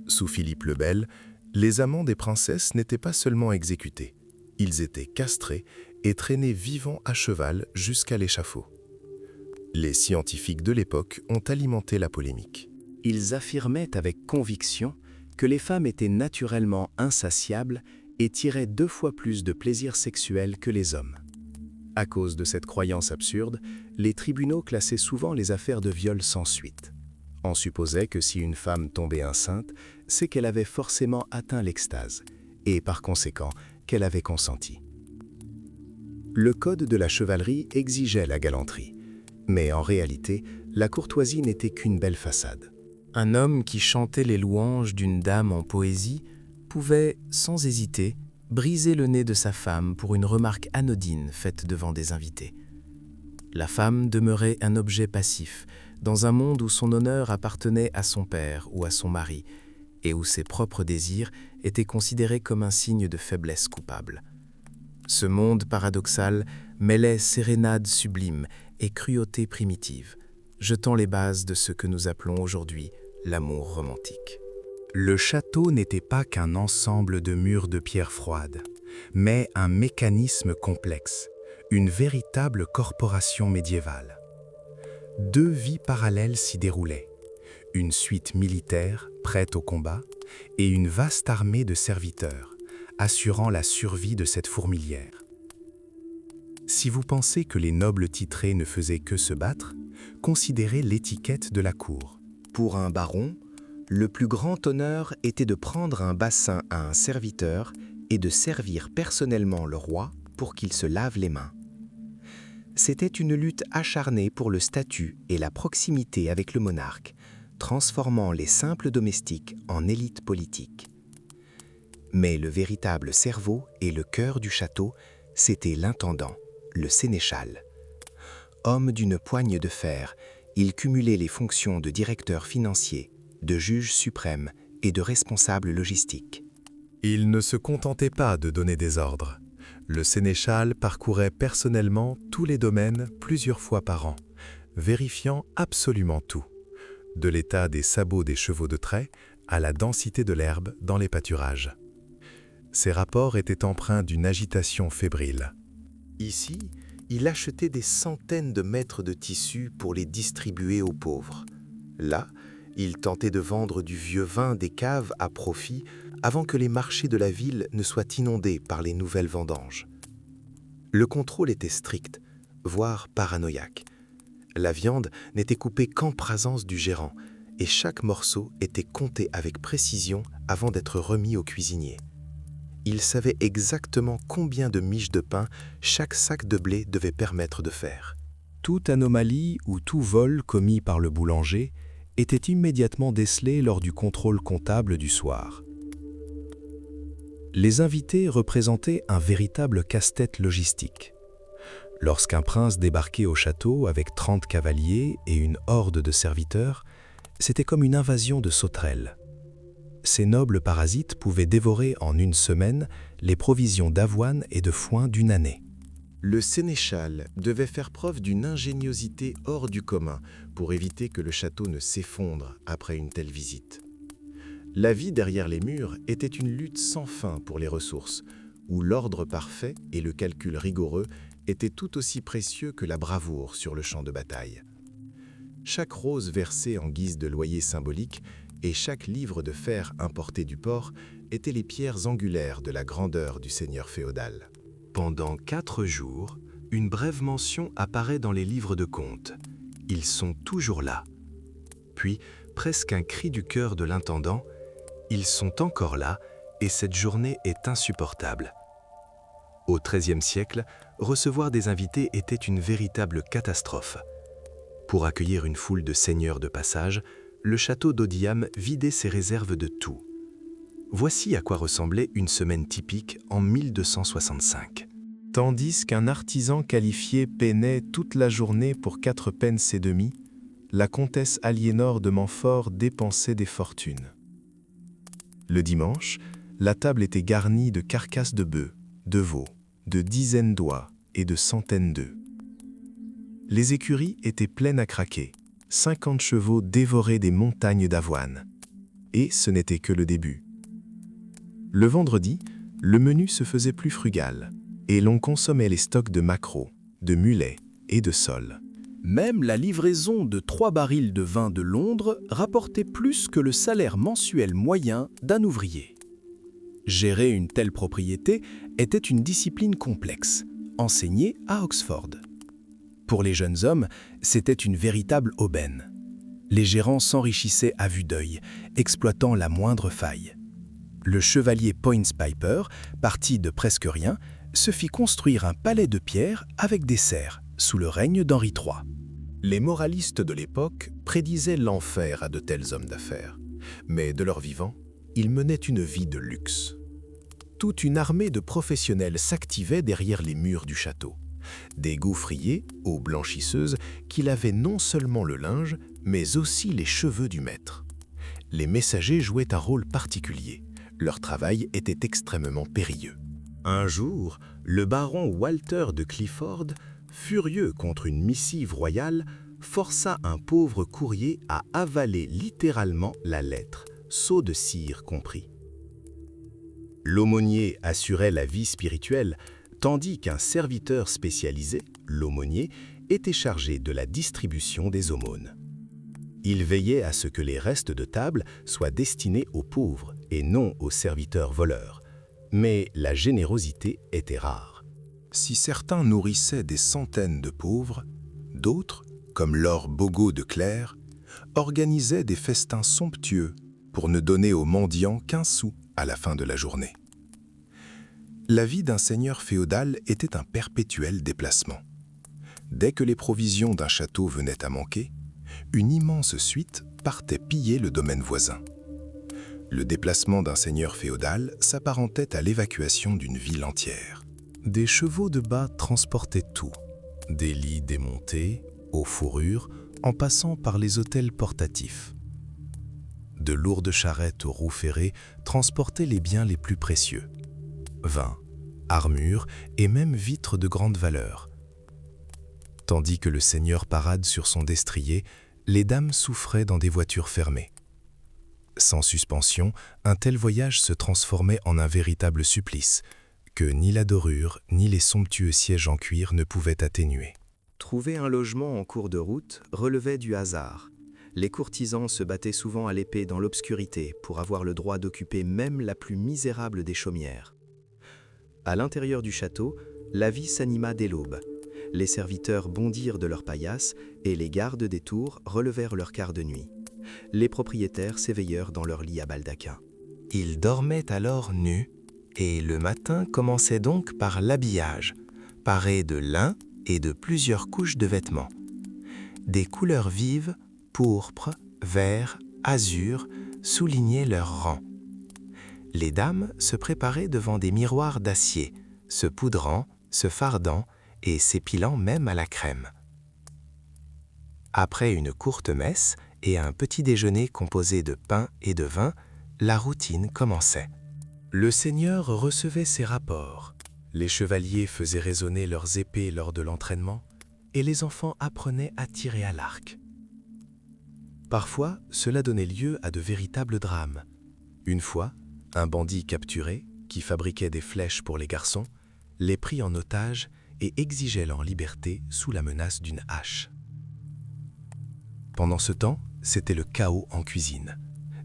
Sous Philippe le Bel, les amants des princesses n'étaient pas seulement exécutés, ils étaient castrés et traînés vivants à cheval jusqu'à l'échafaud. Les scientifiques de l'époque ont alimenté la polémique. Ils affirmaient avec conviction que les femmes étaient naturellement insatiables et tiraient 2 fois plus de plaisir sexuel que les hommes. À cause de cette croyance absurde, les tribunaux classaient souvent les affaires de viol sans suite. On supposait que si une femme tombait enceinte, c'est qu'elle avait forcément atteint l'extase, et par conséquent qu'elle avait consenti. Le code de la chevalerie exigeait la galanterie, mais en réalité, la courtoisie n'était qu'une belle façade. Un homme qui chantait les louanges d'une dame en poésie pouvait, sans hésiter, briser le nez de sa femme pour une remarque anodine faite devant des invités. La femme demeurait un objet passif, dans un monde où son honneur appartenait à son père ou à son mari, et où ses propres désirs étaient considérés comme un signe de faiblesse coupable. Ce monde paradoxal mêlait sérénade sublime et cruauté primitive, jetant les bases de ce que nous appelons aujourd'hui l'amour romantique. Le château n'était pas qu'un ensemble de murs de pierre froide, mais un mécanisme complexe, une véritable corporation médiévale. 2 vies parallèles s'y déroulaient, une suite militaire prête au combat et une vaste armée de serviteurs, assurant la survie de cette fourmilière. Si vous pensez que les nobles titrés ne faisaient que se battre, considérez l'étiquette de la cour. Pour un baron, le plus grand honneur était de prendre un bassin à un serviteur et de servir personnellement le roi pour qu'il se lave les mains. C'était une lutte acharnée pour le statut et la proximité avec le monarque, transformant les simples domestiques en élite politique. Mais le véritable cerveau et le cœur du château, c'était l'intendant, le sénéchal. Homme d'une poigne de fer, il cumulait les fonctions de directeur financier, de juge suprême et de responsable logistique. Il ne se contentait pas de donner des ordres. Le sénéchal parcourait personnellement tous les domaines plusieurs fois par an, vérifiant absolument tout, de l'état des sabots des chevaux de trait à la densité de l'herbe dans les pâturages. Ces rapports étaient empreints d'une agitation fébrile. Ici, il achetait des centaines de mètres de tissus pour les distribuer aux pauvres. Là, il tentait de vendre du vieux vin des caves à profit avant que les marchés de la ville ne soient inondés par les nouvelles vendanges. Le contrôle était strict, voire paranoïaque. La viande n'était coupée qu'en présence du gérant et chaque morceau était compté avec précision avant d'être remis au cuisinier. Il savait exactement combien de miches de pain chaque sac de blé devait permettre de faire. Toute anomalie ou tout vol commis par le boulanger était immédiatement décelé lors du contrôle comptable du soir. Les invités représentaient un véritable casse-tête logistique. Lorsqu'un prince débarquait au château avec 30 cavaliers et une horde de serviteurs, c'était comme une invasion de sauterelles. Ces nobles parasites pouvaient dévorer en une semaine les provisions d'avoine et de foin d'une année. Le sénéchal devait faire preuve d'une ingéniosité hors du commun pour éviter que le château ne s'effondre après une telle visite. La vie derrière les murs était une lutte sans fin pour les ressources, où l'ordre parfait et le calcul rigoureux étaient tout aussi précieux que la bravoure sur le champ de bataille. Chaque rose versée en guise de loyer symbolique et chaque livre de fer importé du port étaient les pierres angulaires de la grandeur du seigneur féodal. Pendant 4 jours, une brève mention apparaît dans les livres de comptes. Ils sont toujours là. Puis, presque un cri du cœur de l'intendant, ils sont encore là et cette journée est insupportable. Au XIIIe siècle, recevoir des invités était une véritable catastrophe. Pour accueillir une foule de seigneurs de passage, le château d'Audiam vidait ses réserves de tout. Voici à quoi ressemblait une semaine typique en 1265. Tandis qu'un artisan qualifié peinait toute la journée pour 4 pence et demie, la comtesse Aliénor de Montfort dépensait des fortunes. Le dimanche, la table était garnie de carcasses de bœufs, de veaux, de dizaines d'oies et de centaines d'œufs. Les écuries étaient pleines à craquer. 50 chevaux dévoraient des montagnes d'avoine. Et ce n'était que le début. Le vendredi, le menu se faisait plus frugal, et l'on consommait les stocks de maquereaux, de mulets et de soles. Même la livraison de 3 barils de vin de Londres rapportait plus que le salaire mensuel moyen d'un ouvrier. Gérer une telle propriété était une discipline complexe, enseignée à Oxford. Pour les jeunes hommes, c'était une véritable aubaine. Les gérants s'enrichissaient à vue d'œil, exploitant la moindre faille. Le chevalier Poins Piper, parti de presque rien, se fit construire un palais de pierre avec des serres, sous le règne d'Henri III. Les moralistes de l'époque prédisaient l'enfer à de tels hommes d'affaires, mais de leur vivant, ils menaient une vie de luxe. Toute une armée de professionnels s'activait derrière les murs du château. Des gaufriers aux blanchisseuses qui lavaient non seulement le linge, mais aussi les cheveux du maître. Les messagers jouaient un rôle particulier. Leur travail était extrêmement périlleux. Un jour, le baron Walter de Clifford, furieux contre une missive royale, força un pauvre courrier à avaler littéralement la lettre, seau de cire compris. L'aumônier assurait la vie spirituelle, tandis qu'un serviteur spécialisé, l'aumônier, était chargé de la distribution des aumônes. Il veillait à ce que les restes de table soient destinés aux pauvres et non aux serviteurs voleurs. Mais la générosité était rare. Si certains nourrissaient des centaines de pauvres, d'autres, comme Lord Bogo de Clerc, organisaient des festins somptueux pour ne donner aux mendiants qu'1 sou à la fin de la journée. La vie d'un seigneur féodal était un perpétuel déplacement. Dès que les provisions d'un château venaient à manquer, une immense suite partait piller le domaine voisin. Le déplacement d'un seigneur féodal s'apparentait à l'évacuation d'une ville entière. Des chevaux de bas transportaient tout, des lits démontés, aux fourrures, en passant par les hôtels portatifs. De lourdes charrettes aux roues ferrées transportaient les biens les plus précieux. Vins, armures et même vitres de grande valeur. Tandis que le seigneur parade sur son destrier, les dames souffraient dans des voitures fermées. Sans suspension, un tel voyage se transformait en un véritable supplice, que ni la dorure ni les somptueux sièges en cuir ne pouvaient atténuer. Trouver un logement en cours de route relevait du hasard. Les courtisans se battaient souvent à l'épée dans l'obscurité pour avoir le droit d'occuper même la plus misérable des chaumières. À l'intérieur du château, la vie s'anima dès l'aube. Les serviteurs bondirent de leurs paillasses et les gardes des tours relevèrent leur quart de nuit. Les propriétaires s'éveillèrent dans leur lit à baldaquin. Ils dormaient alors nus, et le matin commençait donc par l'habillage, paré de lin et de plusieurs couches de vêtements. Des couleurs vives, pourpre, vert, azur, soulignaient leur rang. Les dames se préparaient devant des miroirs d'acier, se poudrant, se fardant et s'épilant même à la crème. Après une courte messe et un petit déjeuner composé de pain et de vin, la routine commençait. Le seigneur recevait ses rapports, les chevaliers faisaient résonner leurs épées lors de l'entraînement et les enfants apprenaient à tirer à l'arc. Parfois, cela donnait lieu à de véritables drames. Une fois, un bandit capturé, qui fabriquait des flèches pour les garçons, les prit en otage et exigeait leur liberté sous la menace d'une hache. Pendant ce temps, c'était le chaos en cuisine.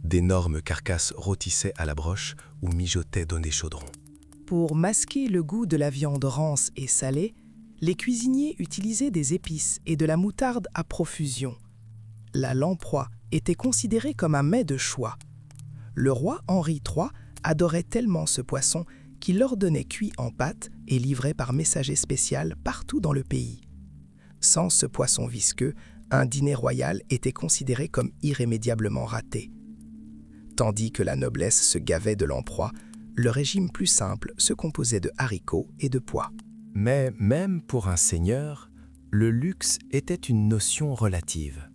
D'énormes carcasses rôtissaient à la broche ou mijotaient dans des chaudrons. Pour masquer le goût de la viande rance et salée, les cuisiniers utilisaient des épices et de la moutarde à profusion. La lamproie était considérée comme un mets de choix. Le roi Henri III adorait tellement ce poisson qu'il l'ordonnait cuit en pâte et livré par messager spécial partout dans le pays. Sans ce poisson visqueux, un dîner royal était considéré comme irrémédiablement raté. Tandis que la noblesse se gavait de lamproie, le régime plus simple se composait de haricots et de pois. Mais même pour un seigneur, le luxe était une notion relative.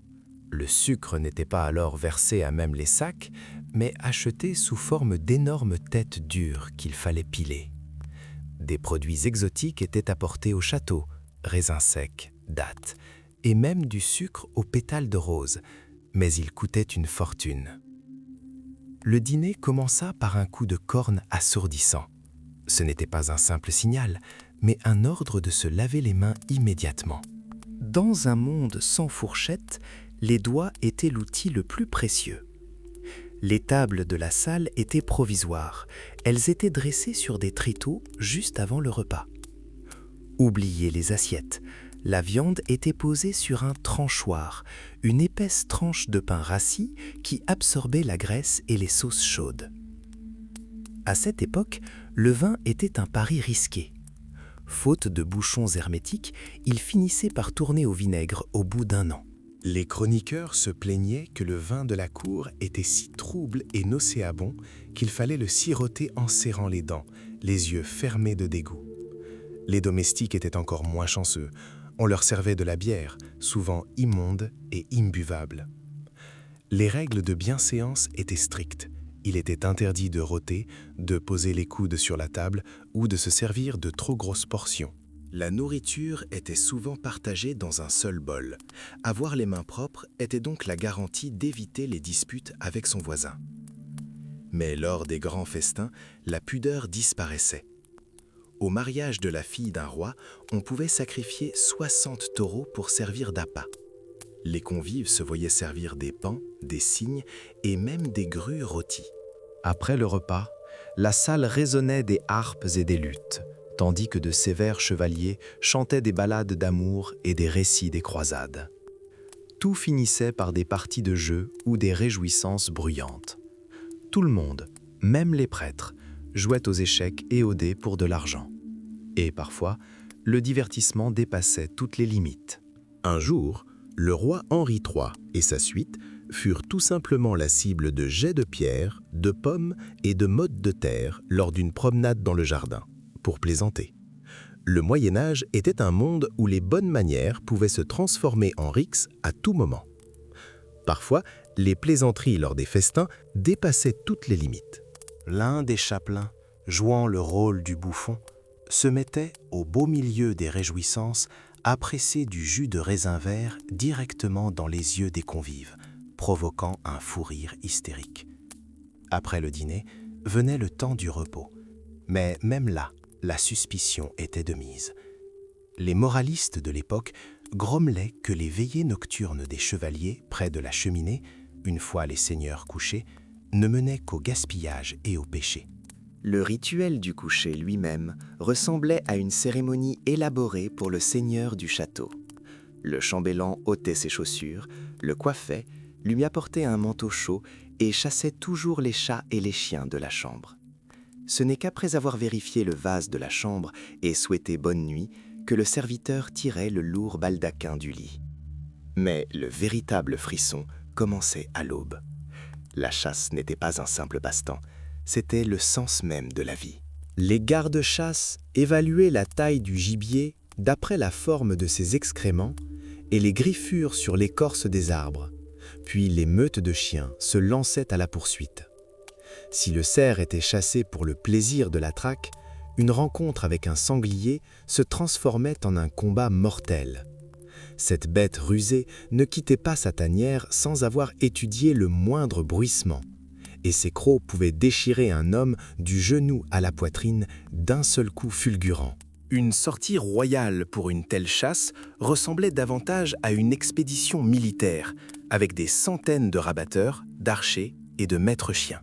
Le sucre n'était pas alors versé à même les sacs, mais acheté sous forme d'énormes têtes dures qu'il fallait piler. Des produits exotiques étaient apportés au château, raisins secs, dattes, et même du sucre aux pétales de rose, mais il coûtait une fortune. Le dîner commença par un coup de corne assourdissant. Ce n'était pas un simple signal, mais un ordre de se laver les mains immédiatement. Dans un monde sans fourchette, les doigts étaient l'outil le plus précieux. Les tables de la salle étaient provisoires. Elles étaient dressées sur des tréteaux juste avant le repas. Oubliez les assiettes. La viande était posée sur un tranchoir, une épaisse tranche de pain rassis qui absorbait la graisse et les sauces chaudes. À cette époque, le vin était un pari risqué. Faute de bouchons hermétiques, il finissait par tourner au vinaigre au bout d'un an. Les chroniqueurs se plaignaient que le vin de la cour était si trouble et nauséabond qu'il fallait le siroter en serrant les dents, les yeux fermés de dégoût. Les domestiques étaient encore moins chanceux. On leur servait de la bière, souvent immonde et imbuvable. Les règles de bienséance étaient strictes. Il était interdit de rôter, de poser les coudes sur la table ou de se servir de trop grosses portions. La nourriture était souvent partagée dans un seul bol. Avoir les mains propres était donc la garantie d'éviter les disputes avec son voisin. Mais lors des grands festins, la pudeur disparaissait. Au mariage de la fille d'un roi, on pouvait sacrifier 60 taureaux pour servir d'appât. Les convives se voyaient servir des paons, des cygnes et même des grues rôties. Après le repas, la salle résonnait des harpes et des luttes, tandis que de sévères chevaliers chantaient des ballades d'amour et des récits des croisades. Tout finissait par des parties de jeu ou des réjouissances bruyantes. Tout le monde, même les prêtres, jouait aux échecs et aux dés pour de l'argent. Et parfois, le divertissement dépassait toutes les limites. Un jour, Le roi Henri III et sa suite furent tout simplement la cible de jets de pierres, de pommes et de mottes de terre lors d'une promenade dans le jardin, pour plaisanter. Le Moyen-Âge était un monde où les bonnes manières pouvaient se transformer en rixe à tout moment. Parfois, les plaisanteries lors des festins dépassaient toutes les limites. L'un des chapelains, jouant le rôle du bouffon, se mettait, au beau milieu des réjouissances, à presser du jus de raisin vert directement dans les yeux des convives, provoquant un fou rire hystérique. Après le dîner, venait le temps du repos. Mais même là, la suspicion était de mise. Les moralistes de l'époque grommelaient que les veillées nocturnes des chevaliers près de la cheminée, une fois les seigneurs couchés, ne menaient qu'au gaspillage et au péché. Le rituel du coucher lui-même ressemblait à une cérémonie élaborée pour le seigneur du château. Le chambellan ôtait ses chaussures, le coiffait, lui apportait un manteau chaud et chassait toujours les chats et les chiens de la chambre. Ce n'est qu'après avoir vérifié le vase de la chambre et souhaité bonne nuit que le serviteur tirait le lourd baldaquin du lit. Mais le véritable frisson commençait à l'aube. La chasse n'était pas un simple passe-temps, c'était le sens même de la vie. Les gardes-chasse évaluaient la taille du gibier d'après la forme de ses excréments et les griffures sur l'écorce des arbres, puis les meutes de chiens se lançaient à la poursuite. Si le cerf était chassé pour le plaisir de la traque, une rencontre avec un sanglier se transformait en un combat mortel. Cette bête rusée ne quittait pas sa tanière sans avoir étudié le moindre bruissement, et ses crocs pouvaient déchirer un homme du genou à la poitrine d'un seul coup fulgurant. Une sortie royale pour une telle chasse ressemblait davantage à une expédition militaire, avec des centaines de rabatteurs, d'archers et de maîtres chiens.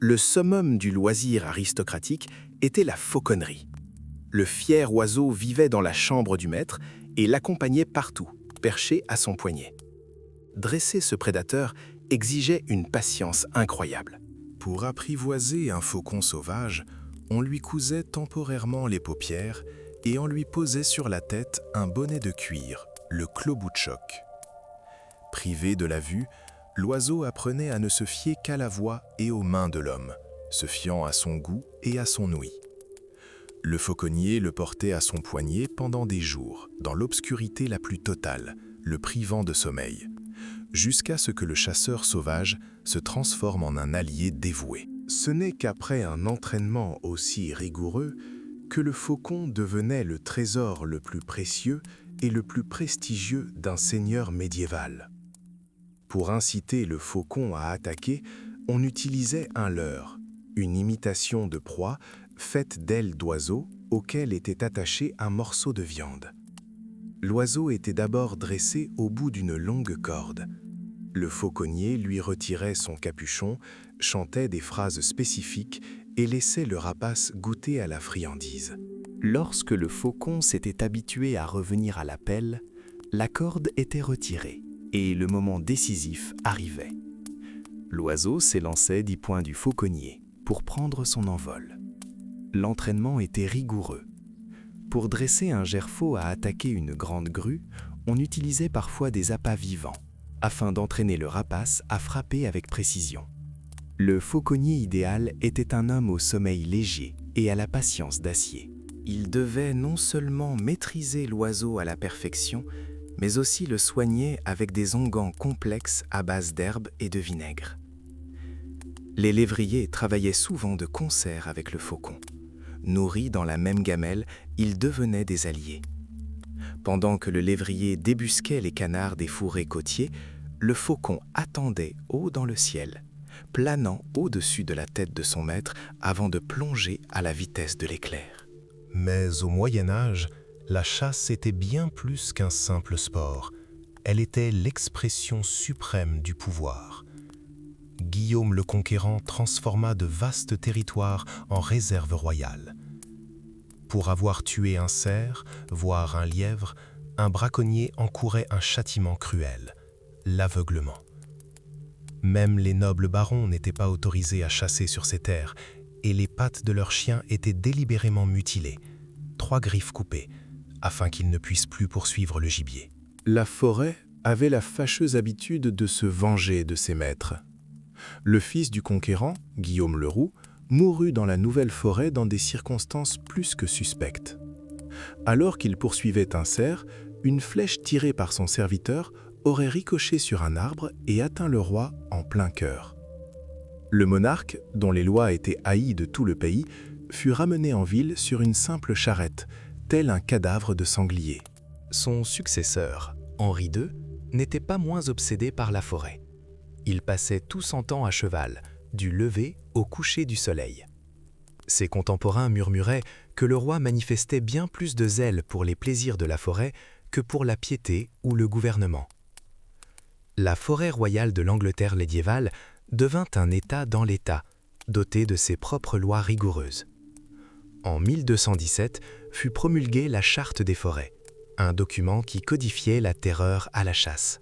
Le summum du loisir aristocratique était la fauconnerie. Le fier oiseau vivait dans la chambre du maître et l'accompagnait partout, perché à son poignet. Dresser ce prédateur exigeait une patience incroyable. Pour apprivoiser un faucon sauvage, on lui cousait temporairement les paupières et on lui posait sur la tête un bonnet de cuir, le clos-bout-de-choc. Privé de la vue, l'oiseau apprenait à ne se fier qu'à la voix et aux mains de l'homme, se fiant à son goût et à son ouïe. Le fauconnier le portait à son poignet pendant des jours, dans l'obscurité la plus totale, le privant de sommeil, jusqu'à ce que le chasseur sauvage se transforme en un allié dévoué. Ce n'est qu'après un entraînement aussi rigoureux que le faucon devenait le trésor le plus précieux et le plus prestigieux d'un seigneur médiéval. Pour inciter le faucon à attaquer, on utilisait un leurre, une imitation de proie faite d'ailes d'oiseau auquel était attaché un morceau de viande. L'oiseau était d'abord dressé au bout d'une longue corde. Le fauconnier lui retirait son capuchon, chantait des phrases spécifiques et laissait le rapace goûter à la friandise. Lorsque le faucon s'était habitué à revenir à l'appel, la corde était retirée et le moment décisif arrivait. L'oiseau s'élançait 10 points du fauconnier pour prendre son envol. L'entraînement était rigoureux. Pour dresser un gerfaut à attaquer une grande grue, on utilisait parfois des appâts vivants, afin d'entraîner le rapace à frapper avec précision. Le fauconnier idéal était un homme au sommeil léger et à la patience d'acier. Il devait non seulement maîtriser l'oiseau à la perfection, mais aussi le soigner avec des onguents complexes à base d'herbes et de vinaigre. Les lévriers travaillaient souvent de concert avec le faucon. Nourris dans la même gamelle, ils devenaient des alliés. Pendant que le lévrier débusquait les canards des fourrés côtiers, le faucon attendait haut dans le ciel, planant au-dessus de la tête de son maître avant de plonger à la vitesse de l'éclair. Mais au Moyen-Âge, la chasse était bien plus qu'un simple sport. Elle était l'expression suprême du pouvoir. Guillaume le Conquérant transforma de vastes territoires en réserve royale. Pour avoir tué un cerf, voire un lièvre, un braconnier encourait un châtiment cruel, l'aveuglement. Même les nobles barons n'étaient pas autorisés à chasser sur ces terres, et les pattes de leurs chiens étaient délibérément mutilées, 3 griffes coupées, afin qu'ils ne puissent plus poursuivre le gibier. La forêt avait la fâcheuse habitude de se venger de ses maîtres. Le fils du conquérant, Guillaume le Roux, mourut dans la nouvelle forêt dans des circonstances plus que suspectes. Alors qu'il poursuivait un cerf, une flèche tirée par son serviteur aurait ricoché sur un arbre et atteint le roi en plein cœur. Le monarque, dont les lois étaient haïes de tout le pays, fut ramené en ville sur une simple charrette, tel un cadavre de sanglier. Son successeur, Henri II, n'était pas moins obsédé par la forêt. Il passait tout son temps à cheval, du lever au coucher du soleil. Ses contemporains murmuraient que le roi manifestait bien plus de zèle pour les plaisirs de la forêt que pour la piété ou le gouvernement. La forêt royale de l'Angleterre médiévale devint un État dans l'État, doté de ses propres lois rigoureuses. En 1217 fut promulguée la Charte des forêts, un document qui codifiait la terreur à la chasse.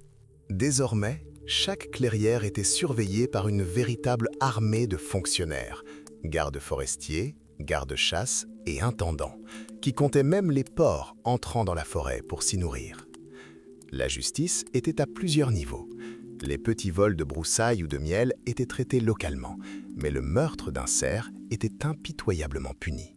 Désormais, chaque clairière était surveillée par une véritable armée de fonctionnaires, gardes forestiers, gardes-chasse et intendants, qui comptaient même les porcs entrant dans la forêt pour s'y nourrir. La justice était à plusieurs niveaux. Les petits vols de broussailles ou de miel étaient traités localement, mais le meurtre d'un cerf était impitoyablement puni.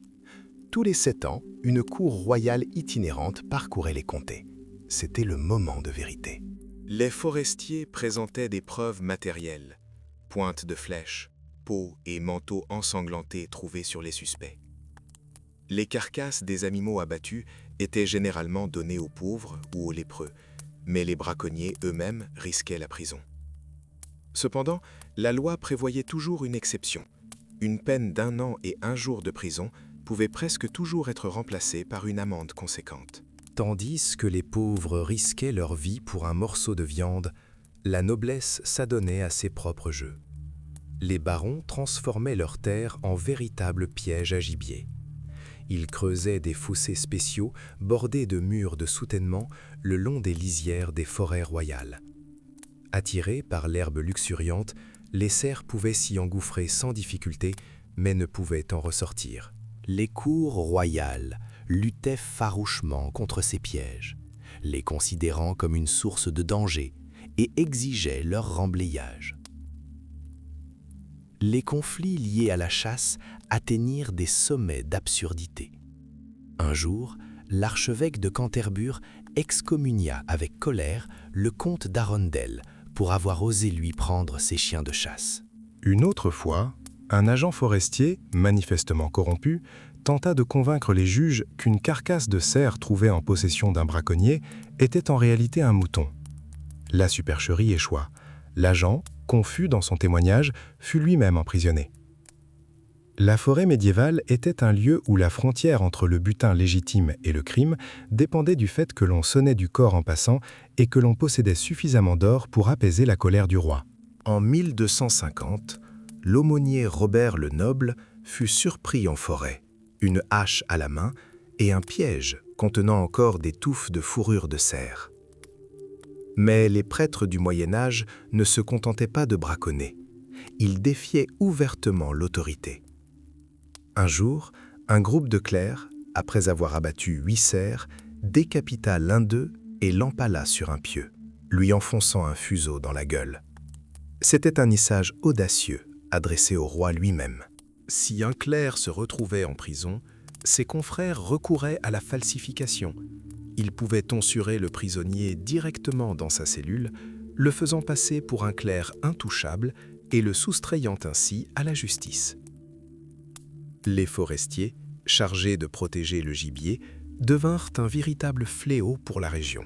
Tous les 7 ans, une cour royale itinérante parcourait les comtés. C'était le moment de vérité. Les forestiers présentaient des preuves matérielles, pointes de flèches, peaux et manteaux ensanglantés trouvés sur les suspects. Les carcasses des animaux abattus étaient généralement données aux pauvres ou aux lépreux, mais les braconniers eux-mêmes risquaient la prison. Cependant, la loi prévoyait toujours une exception. Une peine d'1 an et 1 jour de prison pouvait presque toujours être remplacée par une amende conséquente. Tandis que les pauvres risquaient leur vie pour un morceau de viande, la noblesse s'adonnait à ses propres jeux. Les barons transformaient leurs terres en véritables pièges à gibier. Ils creusaient des fossés spéciaux bordés de murs de soutènement le long des lisières des forêts royales. Attirés par l'herbe luxuriante, les cerfs pouvaient s'y engouffrer sans difficulté, mais ne pouvaient en ressortir. Les cours royales luttaient farouchement contre ces pièges, les considérant comme une source de danger et exigeaient leur remblayage. Les conflits liés à la chasse atteignirent des sommets d'absurdité. Un jour, l'archevêque de Canterbury excommunia avec colère le comte d'Arundel pour avoir osé lui prendre ses chiens de chasse. Une autre fois, un agent forestier, manifestement corrompu, tenta de convaincre les juges qu'une carcasse de cerf trouvée en possession d'un braconnier était en réalité un mouton. La supercherie échoua. L'agent, confus dans son témoignage, fut lui-même emprisonné. La forêt médiévale était un lieu où la frontière entre le butin légitime et le crime dépendait du fait que l'on sonnait du corps en passant et que l'on possédait suffisamment d'or pour apaiser la colère du roi. En 1250, l'aumônier Robert le Noble fut surpris en forêt, une hache à la main et un piège contenant encore des touffes de fourrure de cerf. Mais les prêtres du Moyen-Âge ne se contentaient pas de braconner. Ils défiaient ouvertement l'autorité. Un jour, un groupe de clercs, après avoir abattu 8 cerfs, décapita l'un d'eux et l'empala sur un pieu, lui enfonçant un fuseau dans la gueule. C'était un message audacieux adressé au roi lui-même. Si un clerc se retrouvait en prison, ses confrères recouraient à la falsification. Ils pouvaient tonsurer le prisonnier directement dans sa cellule, le faisant passer pour un clerc intouchable et le soustrayant ainsi à la justice. Les forestiers, chargés de protéger le gibier, devinrent un véritable fléau pour la région.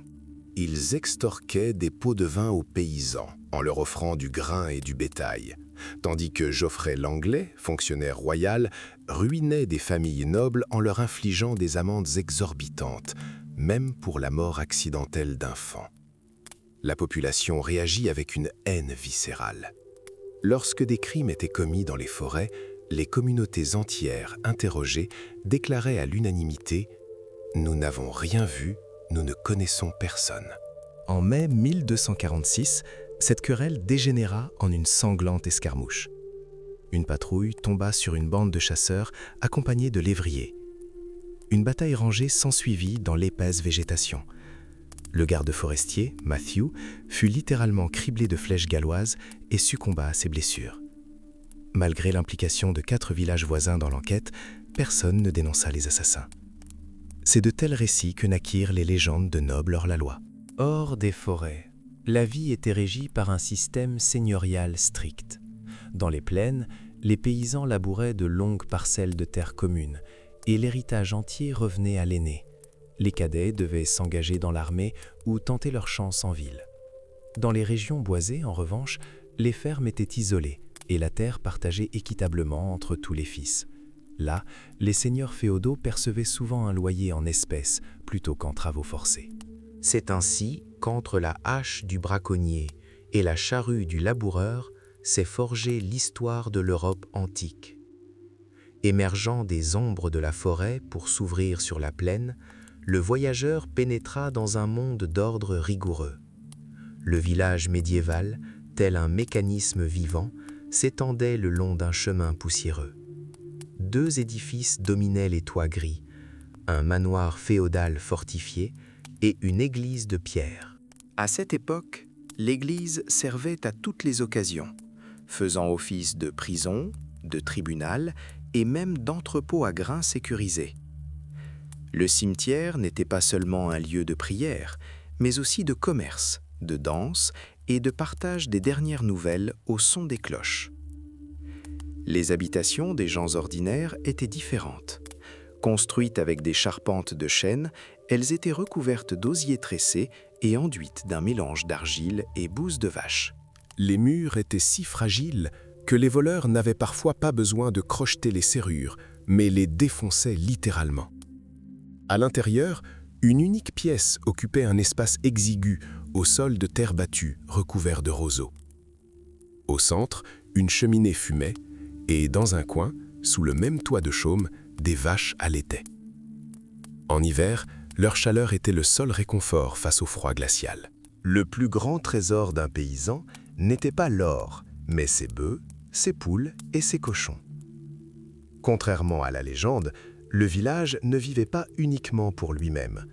Ils extorquaient des pots de vin aux paysans en leur offrant du grain et du bétail, tandis que Geoffrey l'Anglais, fonctionnaire royal, ruinait des familles nobles en leur infligeant des amendes exorbitantes, même pour la mort accidentelle d'enfants. La population réagit avec une haine viscérale. Lorsque des crimes étaient commis dans les forêts, les communautés entières interrogées déclaraient à l'unanimité « Nous n'avons rien vu, nous ne connaissons personne ». En mai 1246, cette querelle dégénéra en une sanglante escarmouche. Une patrouille tomba sur une bande de chasseurs accompagnés de lévriers. une bataille rangée s'ensuivit dans l'épaisse végétation. Le garde forestier, Matthew, fut littéralement criblé de flèches galloises et succomba à ses blessures. Malgré l'implication de 4 villages voisins dans l'enquête, personne ne dénonça les assassins. C'est de tels récits que naquirent les légendes de Noble hors-la-loi. Hors des forêts, la vie était régie par un système seigneurial strict. Dans les plaines, les paysans labouraient de longues parcelles de terre communes et l'héritage entier revenait à l'aîné. Les cadets devaient s'engager dans l'armée ou tenter leur chance en ville. Dans les régions boisées, en revanche, les fermes étaient isolées et la terre partagée équitablement entre tous les fils. Là, les seigneurs féodaux percevaient souvent un loyer en espèces plutôt qu'en travaux forcés. C'est ainsi qu'entre la hache du braconnier et la charrue du laboureur s'est forgée l'histoire de l'Europe antique. Émergeant des ombres de la forêt pour s'ouvrir sur la plaine, le voyageur pénétra dans un monde d'ordre rigoureux. Le village médiéval, tel un mécanisme vivant, s'étendait le long d'un chemin poussiéreux. 2 édifices dominaient les toits gris, un manoir féodal fortifié et une église de pierre. À cette époque, l'église servait à toutes les occasions, faisant office de prison, de tribunal et même d'entrepôt à grains sécurisé. Le cimetière n'était pas seulement un lieu de prière, mais aussi de commerce, de danse et de partage des dernières nouvelles au son des cloches. Les habitations des gens ordinaires étaient différentes. Construites avec des charpentes de chêne, elles étaient recouvertes d'osier tressé et enduites d'un mélange d'argile et bouse de vache. Les murs étaient si fragiles que les voleurs n'avaient parfois pas besoin de crocheter les serrures, mais les défonçaient littéralement. À l'intérieur, une unique pièce occupait un espace exigu au sol de terre battue recouvert de roseaux. Au centre, une cheminée fumait et dans un coin, sous le même toit de chaume, des vaches allaitaient. En hiver, leur chaleur était le seul réconfort face au froid glacial. Le plus grand trésor d'un paysan n'était pas l'or, mais ses bœufs, ses poules et ses cochons. Contrairement à la légende, le village ne vivait pas uniquement pour lui-même.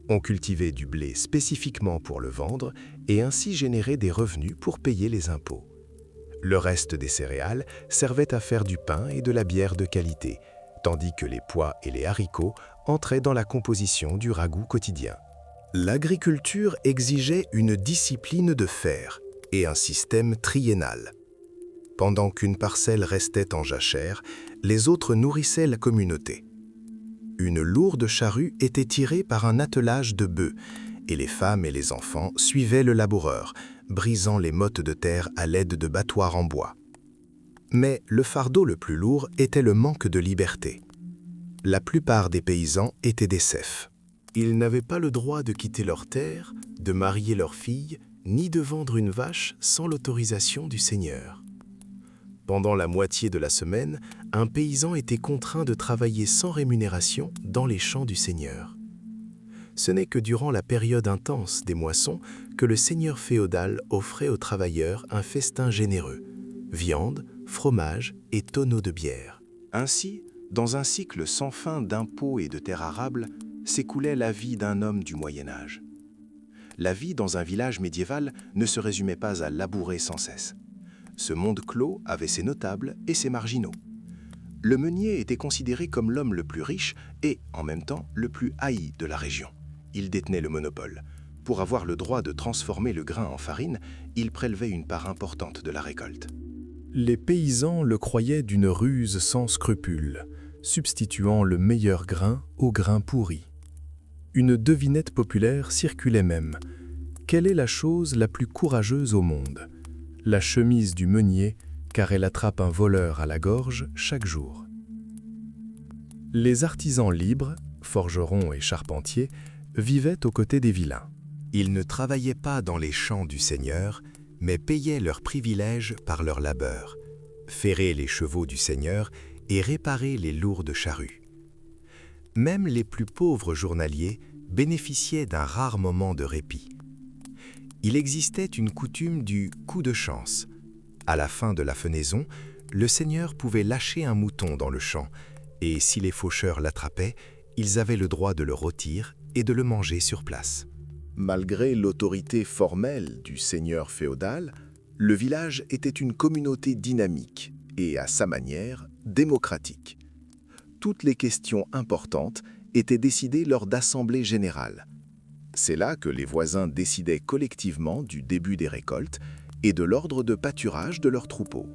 On cultivait du blé spécifiquement pour le vendre et ainsi générer des revenus pour payer les impôts. Le reste des céréales servait à faire du pain et de la bière de qualité, tandis que les pois et les haricots entraient dans la composition du ragoût quotidien. L'agriculture exigeait une discipline de fer et un système triennal. Pendant qu'une parcelle restait en jachère, les autres nourrissaient la communauté. Une lourde charrue était tirée par un attelage de bœufs, et les femmes et les enfants suivaient le laboureur, brisant les mottes de terre à l'aide de battoirs en bois. Mais le fardeau le plus lourd était le manque de liberté. La plupart des paysans étaient des serfs. Ils n'avaient pas le droit de quitter leur terre, de marier leurs filles, ni de vendre une vache sans l'autorisation du seigneur. Pendant la moitié de la semaine, un paysan était contraint de travailler sans rémunération dans les champs du seigneur. Ce n'est que durant la période intense des moissons que le seigneur féodal offrait aux travailleurs un festin généreux, viande, fromage et tonneaux de bière. Ainsi, dans un cycle sans fin d'impôts et de terres arables, s'écoulait la vie d'un homme du Moyen-Âge. La vie dans un village médiéval ne se résumait pas à labourer sans cesse. Ce monde clos avait ses notables et ses marginaux. Le meunier était considéré comme l'homme le plus riche et, en même temps, le plus haï de la région. Il détenait le monopole. Pour avoir le droit de transformer le grain en farine, il prélevait une part importante de la récolte. Les paysans le croyaient d'une ruse sans scrupule, substituant le meilleur grain au grain pourri. Une devinette populaire circulait même. Quelle est la chose la plus courageuse au monde ? La chemise du meunier, car elle attrape un voleur à la gorge chaque jour. Les artisans libres, forgerons et charpentiers, vivaient aux côtés des vilains. Ils ne travaillaient pas dans les champs du seigneur, mais payaient leurs privilèges par leur labeur, ferrer les chevaux du seigneur et réparer les lourdes charrues. Même les plus pauvres journaliers bénéficiaient d'un rare moment de répit. Il existait une coutume du coup de chance. À la fin de la fenaison, le seigneur pouvait lâcher un mouton dans le champ, et si les faucheurs l'attrapaient, Ils avaient le droit de le rôtir et de le manger sur place. Malgré l'autorité formelle du seigneur féodal, le village était une communauté dynamique et, à sa manière, démocratique. Toutes les questions importantes étaient décidées lors d'assemblées générales. C'est là que les voisins décidaient collectivement du début des récoltes et de l'ordre de pâturage de leurs troupeaux.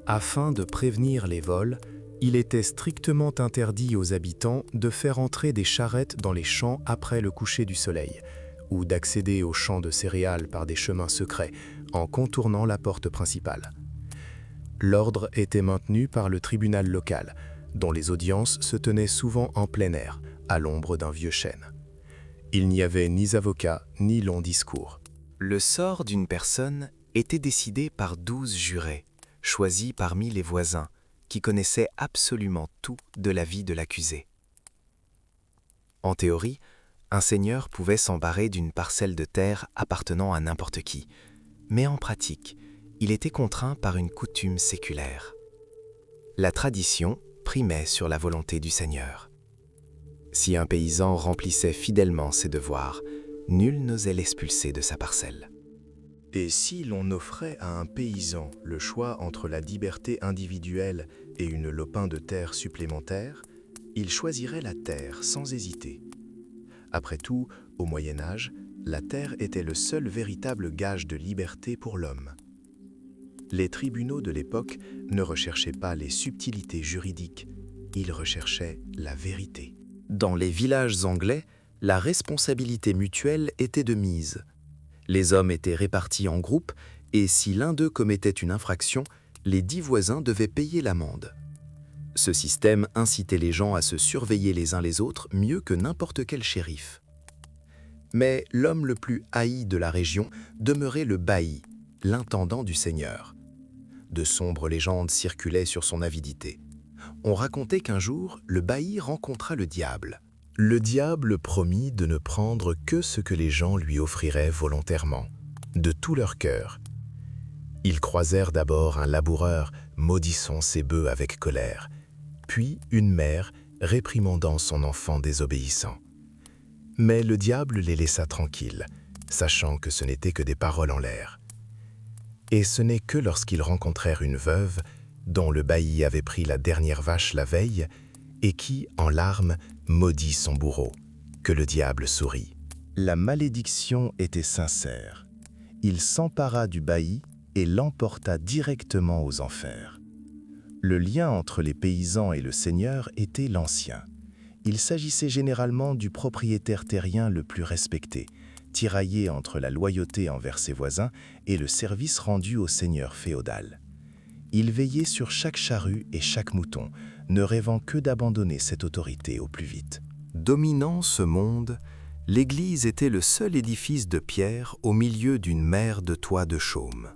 Afin de prévenir les vols, il était strictement interdit aux habitants de faire entrer des charrettes dans les champs après le coucher du soleil, ou d'accéder aux champs de céréales par des chemins secrets en contournant la porte principale. L'ordre était maintenu par le tribunal local, dont les audiences se tenaient souvent en plein air, à l'ombre d'un vieux chêne. Il n'y avait ni avocat ni long discours. Le sort d'une personne était décidé par 12 jurés, choisis parmi les voisins, qui connaissaient absolument tout de la vie de l'accusé. En théorie, un seigneur pouvait s'emparer d'une parcelle de terre appartenant à n'importe qui, mais en pratique, il était contraint par une coutume séculaire. La tradition primait sur la volonté du seigneur. Si un paysan remplissait fidèlement ses devoirs, nul n'osait l'expulser de sa parcelle. Et si l'on offrait à un paysan le choix entre la liberté individuelle et une lopin de terre supplémentaire, il choisirait la terre sans hésiter. Après tout, au Moyen Âge, la terre était le seul véritable gage de liberté pour l'homme. Les tribunaux de l'époque ne recherchaient pas les subtilités juridiques, ils recherchaient la vérité. Dans les villages anglais, la responsabilité mutuelle était de mise. Les hommes étaient répartis en groupes et si l'un d'eux commettait une infraction, les 10 voisins devaient payer l'amende. Ce système incitait les gens à se surveiller les uns les autres mieux que n'importe quel shérif. Mais l'homme le plus haï de la région demeurait le bailli, l'intendant du seigneur. De sombres légendes circulaient sur son avidité. On racontait qu'un jour, le bailli rencontra le diable. Le diable promit de ne prendre que ce que les gens lui offriraient volontairement, de tout leur cœur. Ils croisèrent d'abord un laboureur maudissant ses bœufs avec colère, puis une mère réprimandant son enfant désobéissant. Mais le diable les laissa tranquilles, sachant que ce n'était que des paroles en l'air. Et ce n'est que lorsqu'ils rencontrèrent une veuve, dont le bailli avait pris la dernière vache la veille, et qui, en larmes, maudit son bourreau, que le diable sourit. La malédiction était sincère. Il s'empara du bailli et l'emporta directement aux enfers. Le lien entre les paysans et le seigneur était l'ancien. Il s'agissait généralement du propriétaire terrien le plus respecté, tiraillé entre la loyauté envers ses voisins et le service rendu au seigneur féodal. Il veillait sur chaque charrue et chaque mouton, ne rêvant que d'abandonner cette autorité au plus vite. Dominant ce monde, l'église était le seul édifice de pierre au milieu d'une mer de toits de chaume.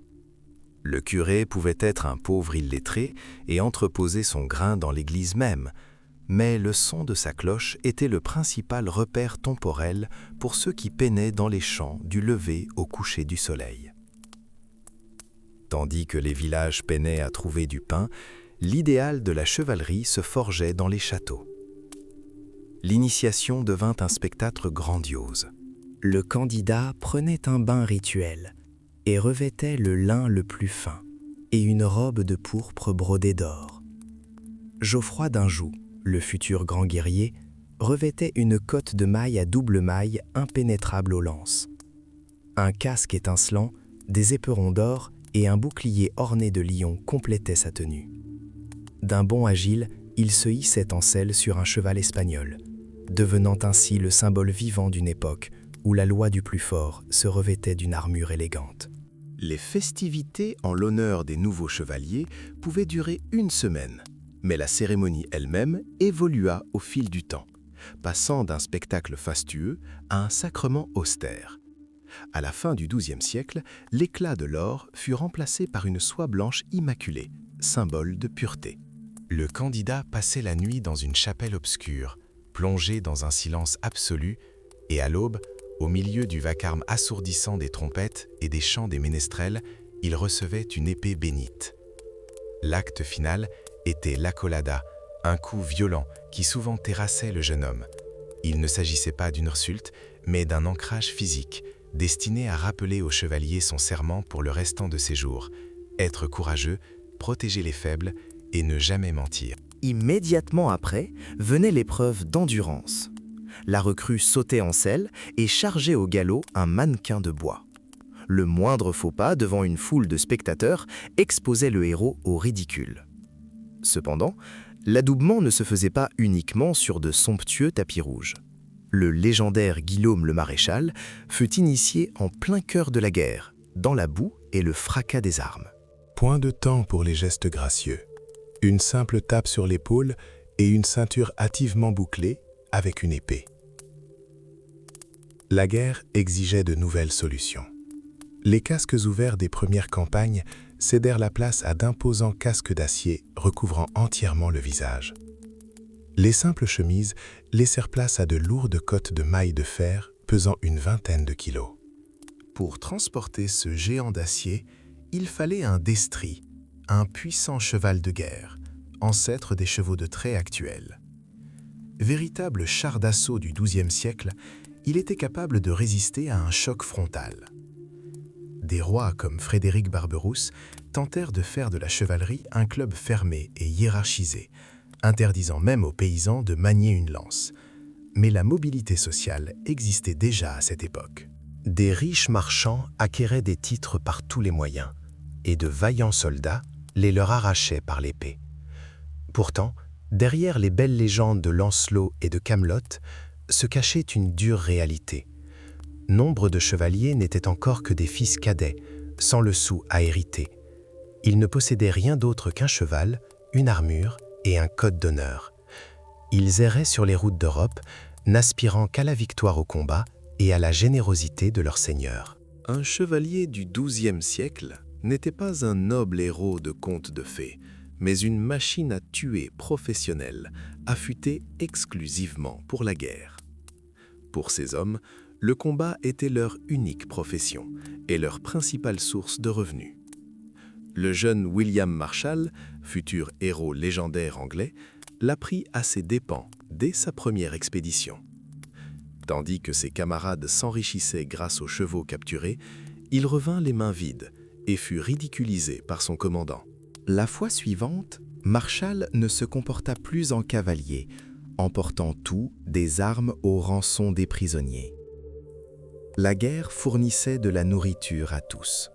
Le curé pouvait être un pauvre illettré et entreposer son grain dans l'église même, mais le son de sa cloche était le principal repère temporel pour ceux qui peinaient dans les champs du lever au coucher du soleil. Tandis que les villages peinaient à trouver du pain, l'idéal de la chevalerie se forgeait dans les châteaux. L'initiation devint un spectacle grandiose. Le candidat prenait un bain rituel et revêtait le lin le plus fin et une robe de pourpre brodée d'or. Geoffroy d'Anjou, le futur grand guerrier, revêtait une cotte de maille à double maille impénétrable aux lances. Un casque étincelant, des éperons d'or et un bouclier orné de lions complétaient sa tenue. D'un bond agile, il se hissait en selle sur un cheval espagnol, devenant ainsi le symbole vivant d'une époque où la loi du plus fort se revêtait d'une armure élégante. Les festivités en l'honneur des nouveaux chevaliers pouvaient durer une semaine, mais la cérémonie elle-même évolua au fil du temps, passant d'un spectacle fastueux à un sacrement austère. À la fin du XIIe siècle, l'éclat de l'or fut remplacé par une soie blanche immaculée, symbole de pureté. Le candidat passait la nuit dans une chapelle obscure, plongé dans un silence absolu, et à l'aube, au milieu du vacarme assourdissant des trompettes et des chants des ménestrels, il recevait une épée bénite. L'acte final était l'accolada, Un coup violent qui souvent terrassait le jeune homme. Il ne s'agissait pas d'une insulte, mais d'un ancrage physique, destiné à rappeler au chevalier son serment pour le restant de ses jours, être courageux, protéger les faibles et ne jamais mentir. Immédiatement après, venait l'épreuve d'endurance. La recrue sautait en selle et chargeait au galop un mannequin de bois. Le moindre faux pas devant une foule de spectateurs exposait le héros au ridicule. Cependant, l'adoubement ne se faisait pas uniquement sur de somptueux tapis rouges. Le légendaire Guillaume le Maréchal fut initié en plein cœur de la guerre, dans la boue et le fracas des armes. Point de temps pour les gestes gracieux. Une simple tape sur l'épaule et une ceinture hâtivement bouclée avec une épée. La guerre exigeait de nouvelles solutions. Les casques ouverts des premières campagnes cédèrent la place à d'imposants casques d'acier recouvrant entièrement le visage. Les simples chemises laissèrent place à de lourdes cottes de mailles de fer pesant une vingtaine de kilos. Pour transporter ce géant d'acier, il fallait un destri, un puissant cheval de guerre, ancêtre des chevaux de trait actuels. Véritable char d'assaut du XIIe siècle, il était capable de résister à un choc frontal. Des rois comme Frédéric Barberousse tentèrent de faire de la chevalerie un club fermé et hiérarchisé, interdisant même aux paysans de manier une lance. Mais la mobilité sociale existait déjà à cette époque. Des riches marchands acquéraient des titres par tous les moyens, et de vaillants soldats les leur arrachaient par l'épée. Pourtant, derrière les belles légendes de Lancelot et de Camelot, se cachait une dure réalité. Nombre de chevaliers n'étaient encore que des fils cadets, sans le sou à hériter. Ils ne possédaient rien d'autre qu'un cheval, une armure et un code d'honneur. Ils erraient sur les routes d'Europe, n'aspirant qu'à la victoire au combat et à la générosité de leur seigneur. Un chevalier du XIIe siècle n'était pas un noble héros de contes de fées, mais une machine à tuer professionnelle, affûtée exclusivement pour la guerre. Pour ces hommes, le combat était leur unique profession et leur principale source de revenus. Le jeune William Marshall, futur héros légendaire anglais, l'apprit à ses dépens dès sa première expédition. Tandis que ses camarades s'enrichissaient grâce aux chevaux capturés, il revint les mains vides et fut ridiculisé par son commandant. La fois suivante, Marshall ne se comporta plus en cavalier, emportant tout des armes aux rançons des prisonniers. La guerre fournissait de la nourriture à tous.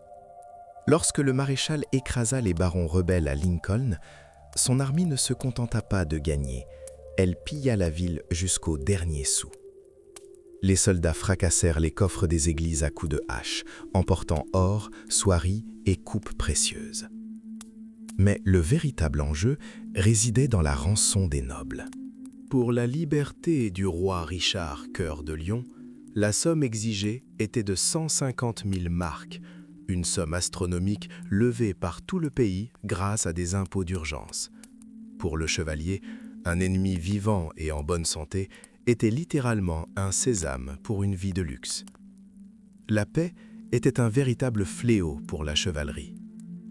Lorsque le maréchal écrasa les barons rebelles à Lincoln, son armée ne se contenta pas de gagner, elle pilla la ville jusqu'au dernier sou. Les soldats fracassèrent les coffres des églises à coups de hache, emportant or, soieries et coupes précieuses. Mais le véritable enjeu résidait dans la rançon des nobles. Pour la liberté du roi Richard Cœur de Lion, la somme exigée était de 150 000 marks, une somme astronomique levée par tout le pays grâce à des impôts d'urgence. Pour le chevalier, un ennemi vivant et en bonne santé était littéralement un sésame pour une vie de luxe. La paix était un véritable fléau pour la chevalerie.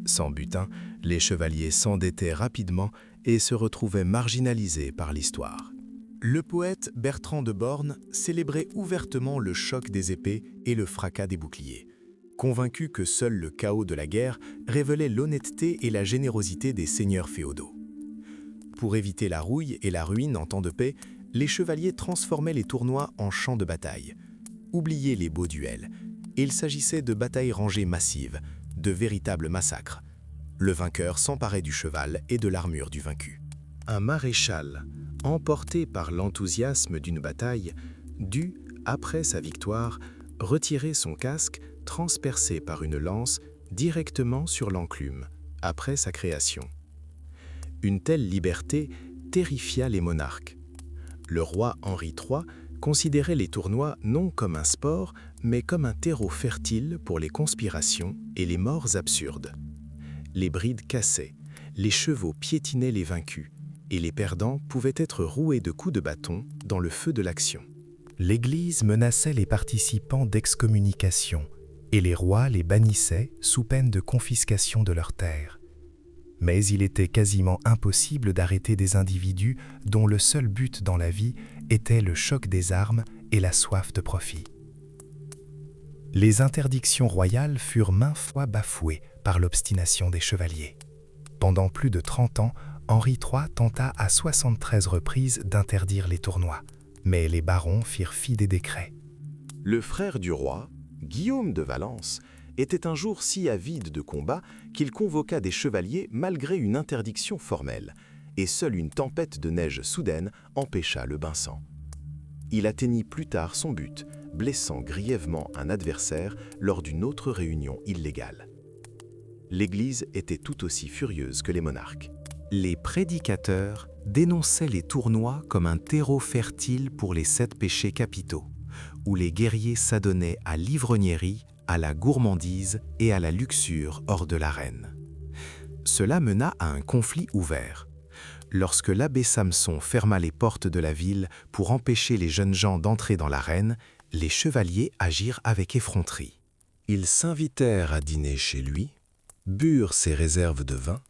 Sans butin, les chevaliers s'endettaient rapidement et se retrouvaient marginalisés par l'histoire. Le poète Bertrand de Born célébrait ouvertement le choc des épées et le fracas des boucliers, convaincu que seul le chaos de la guerre révélait l'honnêteté et la générosité des seigneurs féodaux. Pour éviter la rouille et la ruine en temps de paix, les chevaliers transformaient les tournois en champs de bataille. Oubliaient les beaux duels. Il s'agissait de batailles rangées massives, de véritables massacres. Le vainqueur s'emparait du cheval et de l'armure du vaincu. Un maréchal, emporté par l'enthousiasme d'une bataille, dut, après sa victoire, retirer son casque transpercé par une lance directement sur l'enclume, après sa création. Une telle liberté terrifia les monarques. Le roi Henri III considérait les tournois non comme un sport, mais comme un terreau fertile pour les conspirations et les morts absurdes. Les brides cassaient, les chevaux piétinaient les vaincus, et les perdants pouvaient être roués de coups de bâton dans le feu de l'action. L'Église menaçait les participants d'excommunication, et les rois les bannissaient sous peine de confiscation de leurs terres. Mais il était quasiment impossible d'arrêter des individus dont le seul but dans la vie était le choc des armes et la soif de profit. Les interdictions royales furent maintes fois bafouées par l'obstination des chevaliers. Pendant plus de 30 ans, Henri III tenta à 73 reprises d'interdire les tournois, mais les barons firent fi des décrets. Le frère du roi, Guillaume de Valence, était un jour si avide de combat qu'il convoqua des chevaliers malgré une interdiction formelle, et seule une tempête de neige soudaine empêcha le bain-sang. Il atteignit plus tard son but, blessant grièvement un adversaire lors d'une autre réunion illégale. L'Église était tout aussi furieuse que les monarques. Les prédicateurs dénonçaient les tournois comme un terreau fertile pour les 7 péchés capitaux, où les guerriers s'adonnaient à l'ivrognerie, à la gourmandise et à la luxure hors de l'arène. Cela mena à un conflit ouvert. Lorsque l'abbé Samson ferma les portes de la ville pour empêcher les jeunes gens d'entrer dans l'arène, les chevaliers agirent avec effronterie. Ils s'invitèrent à dîner chez lui, burent ses réserves de vin,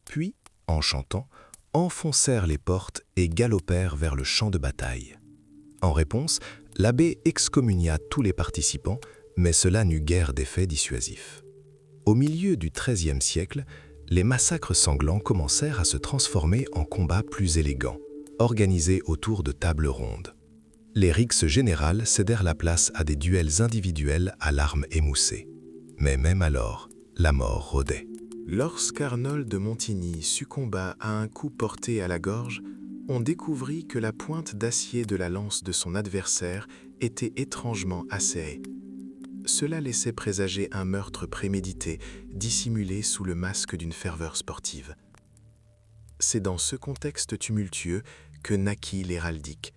puis, en chantant, enfoncèrent les portes et galopèrent vers le champ de bataille. En réponse, l'abbé excommunia tous les participants, mais cela n'eut guère d'effet dissuasif. Au milieu du XIIIe siècle, les massacres sanglants commencèrent à se transformer en combats plus élégants, organisés autour de tables rondes. Les rixes générales cédèrent la place à des duels individuels à l'arme émoussée. Mais même alors, la mort rôdait. Lorsqu'Arnold de Montigny succomba à un coup porté à la gorge, on découvrit que la pointe d'acier de la lance de son adversaire était étrangement acérée. Cela laissait présager un meurtre prémédité, dissimulé sous le masque d'une ferveur sportive. C'est dans ce contexte tumultueux que naquit l'héraldique.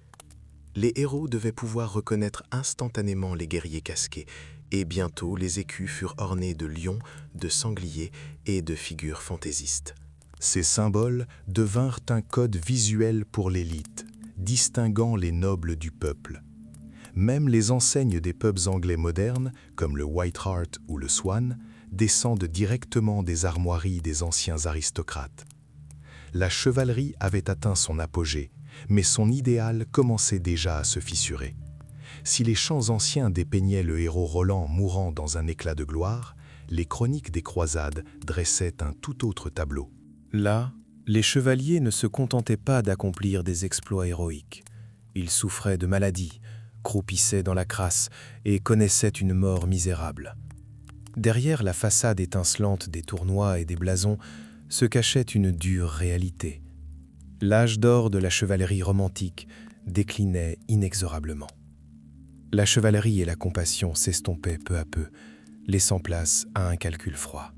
Les héros devaient pouvoir reconnaître instantanément les guerriers casqués, et bientôt les écus furent ornés de lions, de sangliers et de figures fantaisistes. Ces symboles devinrent un code visuel pour l'élite, distinguant les nobles du peuple. Même les enseignes des pubs anglais modernes, comme le White Hart ou le Swan, descendent directement des armoiries des anciens aristocrates. La chevalerie avait atteint son apogée, mais son idéal commençait déjà à se fissurer. Si les chants anciens dépeignaient le héros Roland mourant dans un éclat de gloire, les chroniques des croisades dressaient un tout autre tableau. Là, les chevaliers ne se contentaient pas d'accomplir des exploits héroïques. Ils souffraient de maladies, croupissaient dans la crasse et connaissaient une mort misérable. Derrière la façade étincelante des tournois et des blasons se cachait une dure réalité. L'âge d'or de la chevalerie romantique déclinait inexorablement. La chevalerie et la compassion s'estompaient peu à peu, laissant place à un calcul froid.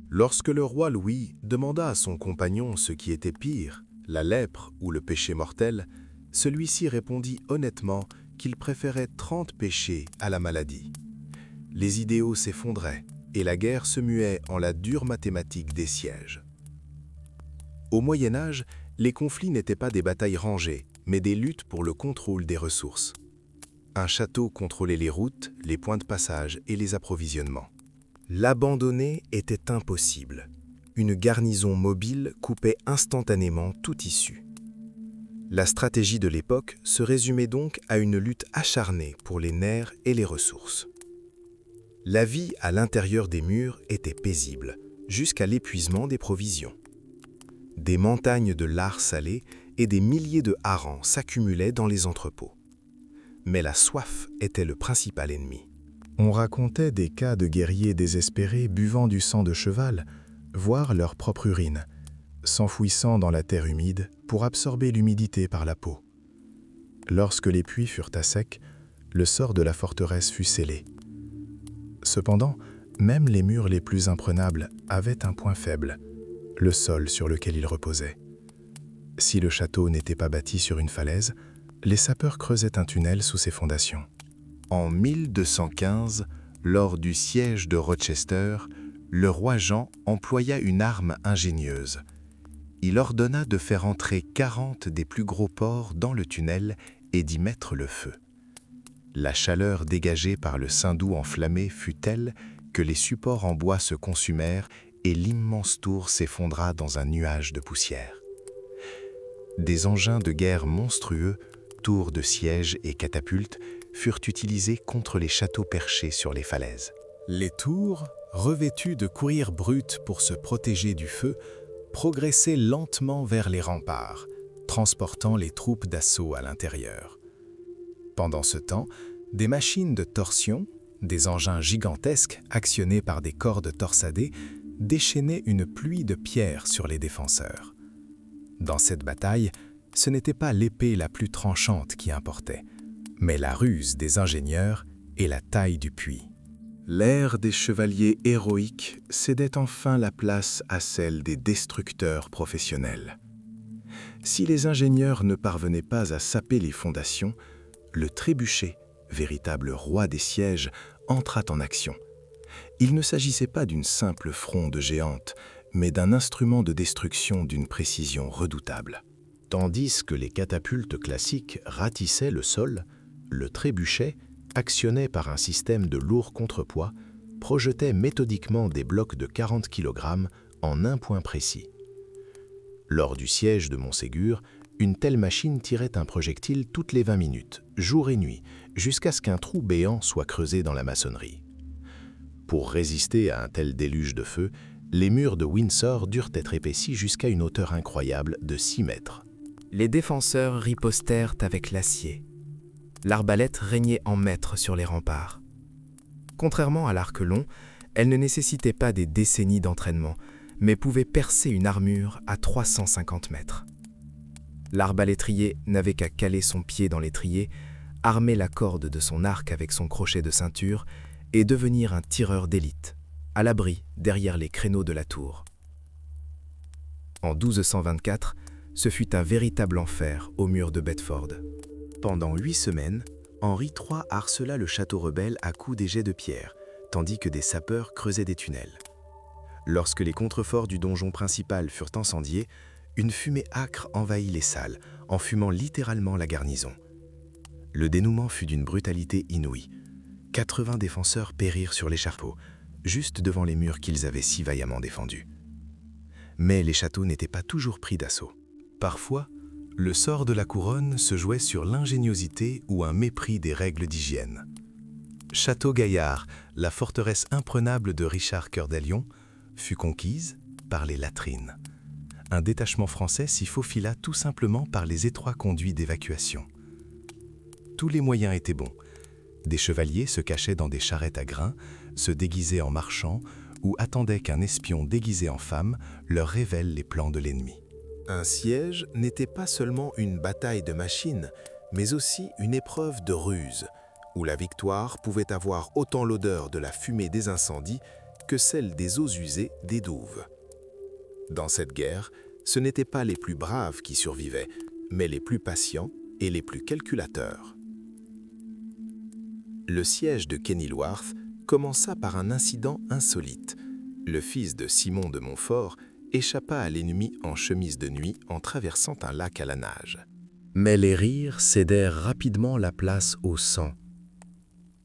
Lorsque le roi Louis demanda à son compagnon ce qui était pire, la lèpre ou le péché mortel, celui-ci répondit honnêtement qu'il préférait 30 péchés à la maladie. Les idéaux s'effondraient et la guerre se muait en la dure mathématique des sièges. Au Moyen Âge, les conflits n'étaient pas des batailles rangées, mais des luttes pour le contrôle des ressources. Un château contrôlait les routes, les points de passage et les approvisionnements. L'abandonner était impossible. Une garnison mobile coupait instantanément toute issue. La stratégie de l'époque se résumait donc à une lutte acharnée pour les nerfs et les ressources. La vie à l'intérieur des murs était paisible, jusqu'à l'épuisement des provisions. Des montagnes de lard salé et des milliers de harengs s'accumulaient dans les entrepôts. Mais la soif était le principal ennemi. On racontait des cas de guerriers désespérés buvant du sang de cheval, voire leur propre urine, s'enfouissant dans la terre humide pour absorber l'humidité par la peau. Lorsque les puits furent à sec, le sort de la forteresse fut scellé. Cependant, même les murs les plus imprenables avaient un point faible, le sol sur lequel ils reposaient. Si le château n'était pas bâti sur une falaise, les sapeurs creusaient un tunnel sous ses fondations. En 1215, lors du siège de Rochester, le roi Jean employa une arme ingénieuse. Il ordonna de faire entrer 40 des plus gros porcs dans le tunnel et d'y mettre le feu. La chaleur dégagée par le saindoux enflammé fut telle que les supports en bois se consumèrent et l'immense tour s'effondra dans un nuage de poussière. Des engins de guerre monstrueux, tours de siège et catapultes, furent utilisés contre les châteaux perchés sur les falaises. Les tours, revêtues de cuir brut pour se protéger du feu, progressaient lentement vers les remparts, transportant les troupes d'assaut à l'intérieur. Pendant ce temps, des machines de torsion, des engins gigantesques actionnés par des cordes torsadées, déchaînaient une pluie de pierres sur les défenseurs. Dans cette bataille, ce n'était pas l'épée la plus tranchante qui importait, mais la ruse des ingénieurs et la taille du puits. L'ère des chevaliers héroïques cédait enfin la place à celle des destructeurs professionnels. Si les ingénieurs ne parvenaient pas à saper les fondations, le trébuchet, véritable roi des sièges, entra en action. Il ne s'agissait pas d'une simple fronde géante, mais d'un instrument de destruction d'une précision redoutable. Tandis que les catapultes classiques ratissaient le sol, le trébuchet, actionné par un système de lourds contrepoids, projetait méthodiquement des blocs de 40 kg en un point précis. Lors du siège de Montségur, une telle machine tirait un projectile toutes les 20 minutes, jour et nuit, jusqu'à ce qu'un trou béant soit creusé dans la maçonnerie. Pour résister à un tel déluge de feu, les murs de Windsor durent être épaissis jusqu'à une hauteur incroyable de 6 mètres. Les défenseurs ripostèrent avec l'acier. L'arbalète régnait en maître sur les remparts. Contrairement à l'arc long, elle ne nécessitait pas des décennies d'entraînement, mais pouvait percer une armure à 350 mètres. L'arbalétrier n'avait qu'à caler son pied dans l'étrier, armer la corde de son arc avec son crochet de ceinture et devenir un tireur d'élite, à l'abri derrière les créneaux de la tour. En 1224, ce fut un véritable enfer au mur de Bedford. Pendant 8 semaines, Henri III harcela le château rebelle à coups des jets de pierre, tandis que des sapeurs creusaient des tunnels. Lorsque les contreforts du donjon principal furent incendiés, une fumée âcre envahit les salles, enfumant littéralement la garnison. Le dénouement fut d'une brutalité inouïe. 80 défenseurs périrent sur l'échafaud, juste devant les murs qu'ils avaient si vaillamment défendus. Mais les châteaux n'étaient pas toujours pris d'assaut. Parfois, le sort de la couronne se jouait sur l'ingéniosité ou un mépris des règles d'hygiène. Château-Gaillard, la forteresse imprenable de Richard Cœur d'Alion, fut conquise par les latrines. Un détachement français s'y faufila tout simplement par les étroits conduits d'évacuation. Tous les moyens étaient bons. Des chevaliers se cachaient dans des charrettes à grains, se déguisaient en marchands ou attendaient qu'un espion déguisé en femme leur révèle les plans de l'ennemi. Un siège n'était pas seulement une bataille de machines, mais aussi une épreuve de ruse, où la victoire pouvait avoir autant l'odeur de la fumée des incendies que celle des eaux usées des douves. Dans cette guerre, ce n'étaient pas les plus braves qui survivaient, mais les plus patients et les plus calculateurs. Le siège de Kenilworth commença par un incident insolite. Le fils de Simon de Montfort échappa à l'ennemi en chemise de nuit en traversant un lac à la nage. Mais les rires cédèrent rapidement la place au sang.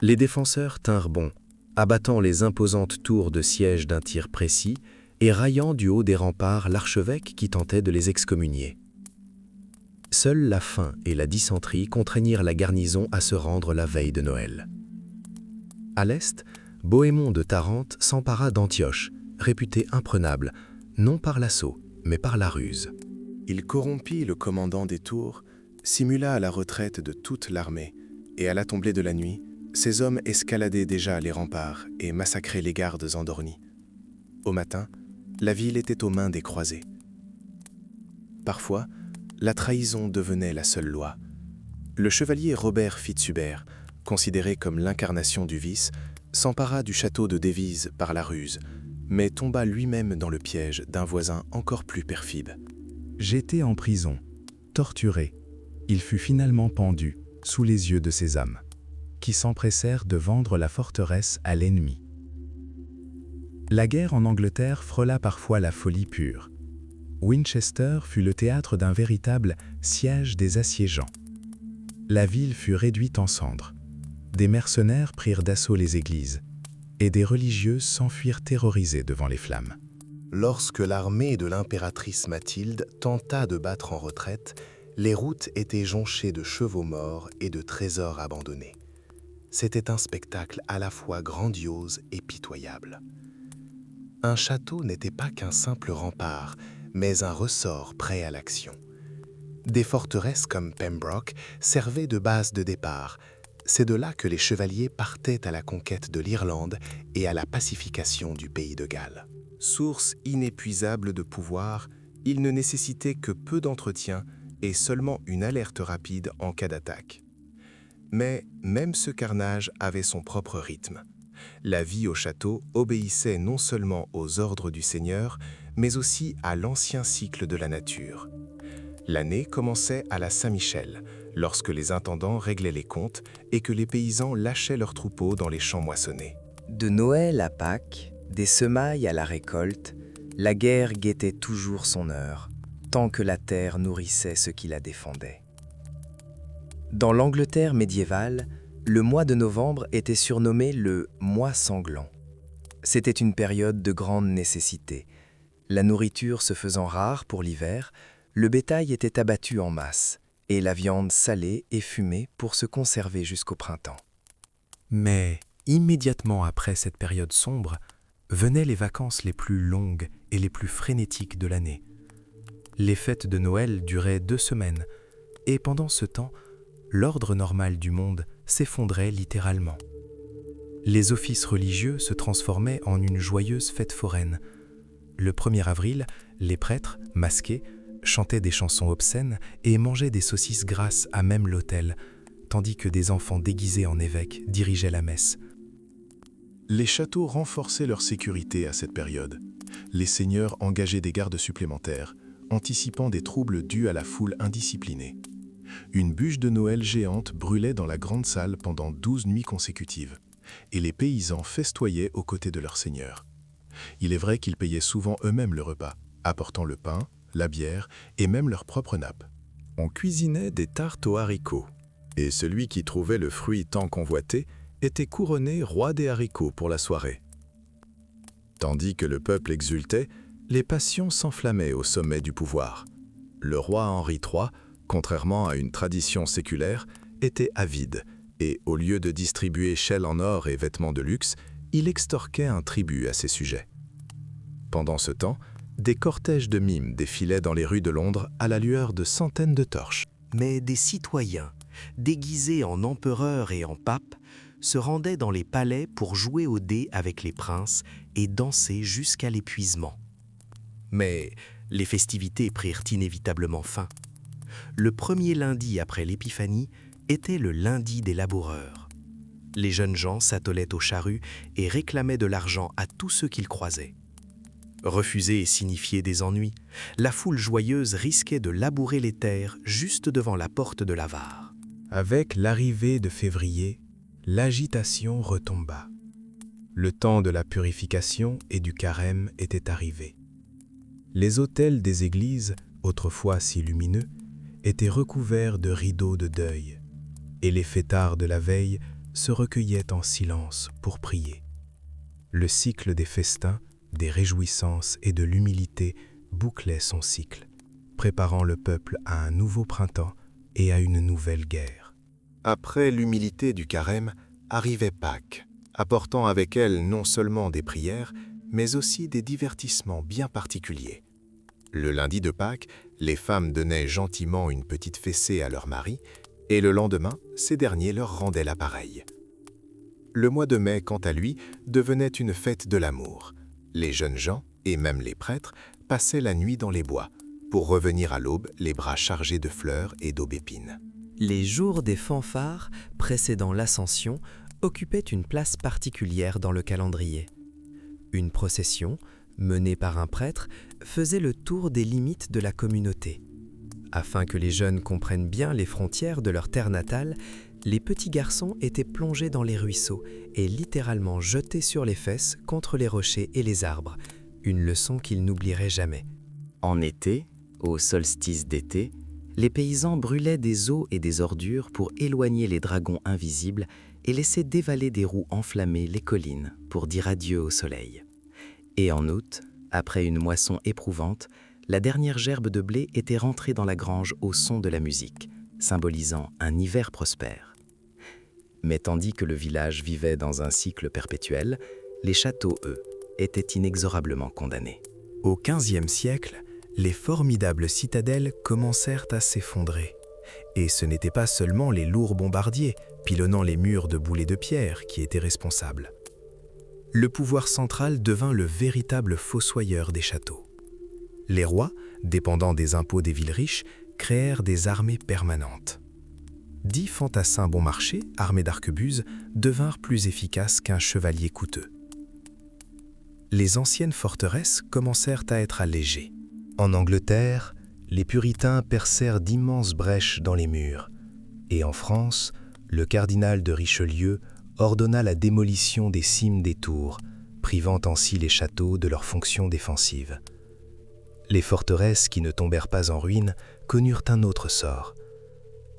Les défenseurs tinrent bon, abattant les imposantes tours de siège d'un tir précis et raillant du haut des remparts l'archevêque qui tentait de les excommunier. Seules la faim et la dysenterie contraignirent la garnison à se rendre la veille de Noël. À l'est, Bohémond de Tarente s'empara d'Antioche, réputée imprenable, non par l'assaut, mais par la ruse. Il corrompit le commandant des tours, simula la retraite de toute l'armée, et à la tombée de la nuit, ses hommes escaladaient déjà les remparts et massacraient les gardes endormis. Au matin, la ville était aux mains des croisés. Parfois, la trahison devenait la seule loi. Le chevalier Robert Fitzhubert, considéré comme l'incarnation du vice, s'empara du château de Devizes par la ruse, mais tomba lui-même dans le piège d'un voisin encore plus perfide. Jeté en prison, torturé, il fut finalement pendu sous les yeux de ses hommes, qui s'empressèrent de vendre la forteresse à l'ennemi. La guerre en Angleterre frôla parfois la folie pure. Winchester fut le théâtre d'un véritable siège des assiégeants. La ville fut réduite en cendres. Des mercenaires prirent d'assaut les églises, et des religieuses s'enfuirent terrorisées devant les flammes. Lorsque l'armée de l'impératrice Mathilde tenta de battre en retraite, les routes étaient jonchées de chevaux morts et de trésors abandonnés. C'était un spectacle à la fois grandiose et pitoyable. Un château n'était pas qu'un simple rempart, mais un ressort prêt à l'action. Des forteresses comme Pembroke servaient de base de départ. C'est de là que les chevaliers partaient à la conquête de l'Irlande et à la pacification du pays de Galles. Source inépuisable de pouvoir, il ne nécessitait que peu d'entretien et seulement une alerte rapide en cas d'attaque. Mais même ce carnage avait son propre rythme. La vie au château obéissait non seulement aux ordres du seigneur, mais aussi à l'ancien cycle de la nature. L'année commençait à la Saint-Michel, lorsque les intendants réglaient les comptes et que les paysans lâchaient leurs troupeaux dans les champs moissonnés. De Noël à Pâques, des semailles à la récolte, la guerre guettait toujours son heure, tant que la terre nourrissait ceux qui la défendaient. Dans l'Angleterre médiévale, le mois de novembre était surnommé le « mois sanglant ». C'était une période de grande nécessité. La nourriture se faisant rare pour l'hiver, le bétail était abattu en masse, et la viande salée et fumée pour se conserver jusqu'au printemps. Mais immédiatement après cette période sombre, venaient les vacances les plus longues et les plus frénétiques de l'année. Les fêtes de Noël duraient 2 semaines, et pendant ce temps, l'ordre normal du monde s'effondrait littéralement. Les offices religieux se transformaient en une joyeuse fête foraine. Le 1er avril, les prêtres, masqués, chantaient des chansons obscènes et mangeaient des saucisses grasses à même l'autel, tandis que des enfants déguisés en évêques dirigeaient la messe. Les châteaux renforçaient leur sécurité à cette période. Les seigneurs engageaient des gardes supplémentaires, anticipant des troubles dus à la foule indisciplinée. Une bûche de Noël géante brûlait dans la grande salle pendant 12 nuits consécutives, et les paysans festoyaient aux côtés de leurs seigneurs. Il est vrai qu'ils payaient souvent eux-mêmes le repas, apportant le pain, la bière et même leur propre nappe. On cuisinait des tartes aux haricots, et celui qui trouvait le fruit tant convoité était couronné roi des haricots pour la soirée. Tandis que le peuple exultait, les passions s'enflammaient au sommet du pouvoir. Le roi Henri III, contrairement à une tradition séculaire, était avide, et au lieu de distribuer chèles en or et vêtements de luxe, il extorquait un tribut à ses sujets. Pendant ce temps, des cortèges de mimes défilaient dans les rues de Londres à la lueur de centaines de torches. Mais des citoyens, déguisés en empereurs et en papes, se rendaient dans les palais pour jouer aux dés avec les princes et danser jusqu'à l'épuisement. Mais les festivités prirent inévitablement fin. Le premier lundi après l'Épiphanie était le lundi des laboureurs. Les jeunes gens s'attelaient aux charrues et réclamaient de l'argent à tous ceux qu'ils croisaient. Refuser signifiait des ennuis. La foule joyeuse risquait de labourer les terres juste devant la porte de l'avare. Avec l'arrivée de février, l'agitation retomba. Le temps de la purification et du carême était arrivé. Les autels des églises, autrefois si lumineux, étaient recouverts de rideaux de deuil, et les fêtards de la veille se recueillaient en silence pour prier. Le cycle des festins, des réjouissances et de l'humilité bouclait son cycle, préparant le peuple à un nouveau printemps et à une nouvelle guerre. Après l'humilité du carême, arrivait Pâques, apportant avec elle non seulement des prières, mais aussi des divertissements bien particuliers. Le lundi de Pâques, les femmes donnaient gentiment une petite fessée à leur mari, et le lendemain, ces derniers leur rendaient l'appareil. Le mois de mai, quant à lui, devenait une fête de l'amour. Les jeunes gens, et même les prêtres, passaient la nuit dans les bois, pour revenir à l'aube les bras chargés de fleurs et d'aubépines. Les jours des fanfares, précédant l'Ascension, occupaient une place particulière dans le calendrier. Une procession, menée par un prêtre, faisait le tour des limites de la communauté. Afin que les jeunes comprennent bien les frontières de leur terre natale, les petits garçons étaient plongés dans les ruisseaux et littéralement jetés sur les fesses contre les rochers et les arbres, une leçon qu'ils n'oublieraient jamais. En été, au solstice d'été, les paysans brûlaient des os et des ordures pour éloigner les dragons invisibles et laisser dévaler des roues enflammées les collines pour dire adieu au soleil. Et en août, Après une moisson éprouvante, la dernière gerbe de blé était rentrée dans la grange au son de la musique, symbolisant un hiver prospère. Mais tandis que le village vivait dans un cycle perpétuel, les châteaux, eux, étaient inexorablement condamnés. Au XVe siècle, les formidables citadelles commencèrent à s'effondrer. Et ce n'étaient pas seulement les lourds bombardiers, pilonnant les murs de boulets de pierre, qui étaient responsables. Le pouvoir central devint le véritable fossoyeur des châteaux. Les rois, dépendant des impôts des villes riches, créèrent des armées permanentes. 10 fantassins bon marché, armés d'arquebuses, devinrent plus efficaces qu'un chevalier coûteux. Les anciennes forteresses commencèrent à être allégées. En Angleterre, les puritains percèrent d'immenses brèches dans les murs, et en France, le cardinal de Richelieu ordonna la démolition des cimes des tours, privant ainsi les châteaux de leur fonction défensive. Les forteresses qui ne tombèrent pas en ruine connurent un autre sort.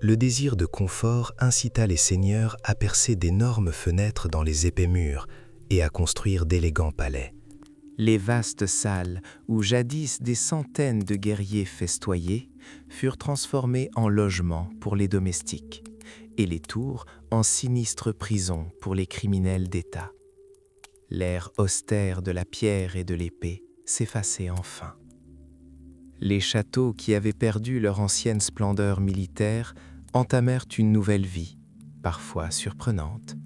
Le désir de confort incita les seigneurs à percer d'énormes fenêtres dans les épais murs et à construire d'élégants palais. Les vastes salles où jadis des centaines de guerriers festoyaient furent transformées en logements pour les domestiques et les tours en sinistres prisons pour les criminels d'État. L'ère austère de la pierre et de l'épée s'effaçait enfin. Les châteaux qui avaient perdu leur ancienne splendeur militaire entamèrent une nouvelle vie, parfois surprenante.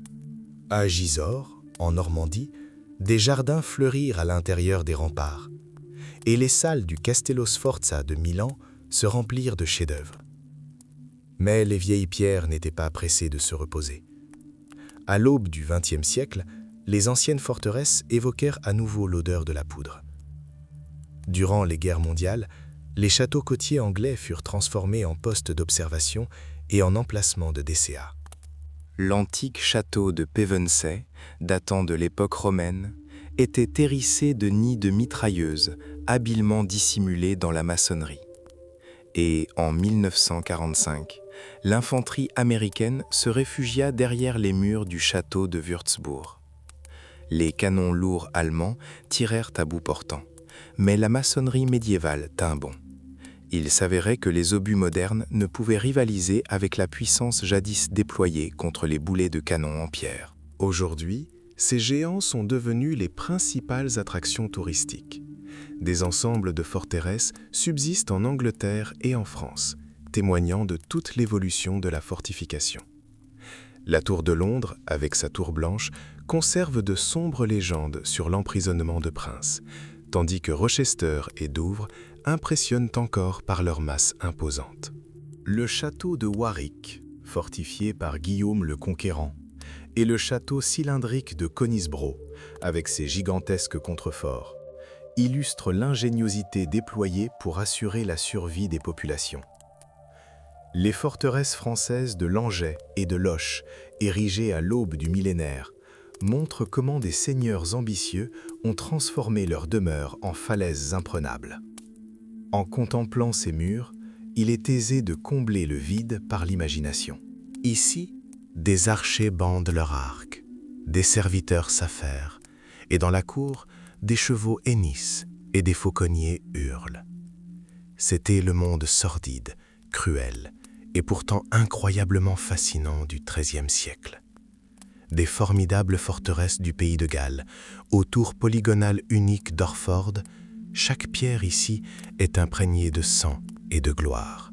À Gisors, en Normandie, des jardins fleurirent à l'intérieur des remparts, et les salles du Castello Sforza de Milan se remplirent de chefs-d'œuvre. Mais les vieilles pierres n'étaient pas pressées de se reposer. À l'aube du XXe siècle, les anciennes forteresses évoquèrent à nouveau l'odeur de la poudre. Durant les guerres mondiales, les châteaux côtiers anglais furent transformés en postes d'observation et en emplacements de DCA. L'antique château de Pevensey, datant de l'époque romaine, était hérissé de nids de mitrailleuses habilement dissimulés dans la maçonnerie. Et en 1945, l'infanterie américaine se réfugia derrière les murs du château de Würzburg. Les canons lourds allemands tirèrent à bout portant, mais la maçonnerie médiévale tint bon. Il s'avérait que les obus modernes ne pouvaient rivaliser avec la puissance jadis déployée contre les boulets de canon en pierre. Aujourd'hui, ces géants sont devenus les principales attractions touristiques. Des ensembles de forteresses subsistent en Angleterre et en France, témoignant de toute l'évolution de la fortification. La tour de Londres, avec sa tour blanche, conserve de sombres légendes sur l'emprisonnement de princes, tandis que Rochester et Douvres impressionnent encore par leur masse imposante. Le château de Warwick, fortifié par Guillaume le Conquérant, et le château cylindrique de Conisbrough, avec ses gigantesques contreforts, illustrent l'ingéniosité déployée pour assurer la survie des populations. Les forteresses françaises de Langeais et de Loches, érigées à l'aube du millénaire, montrent comment des seigneurs ambitieux ont transformé leurs demeures en falaises imprenables. En contemplant ces murs, il est aisé de combler le vide par l'imagination. Ici, des archers bandent leurs arcs, des serviteurs s'affairent, et dans la cour, des chevaux hennissent et des fauconniers hurlent. C'était le monde sordide, cruel, et pourtant incroyablement fascinant du XIIIe siècle. Des formidables forteresses du pays de Galles, aux tours polygonales uniques d'Orford, chaque pierre ici est imprégnée de sang et de gloire.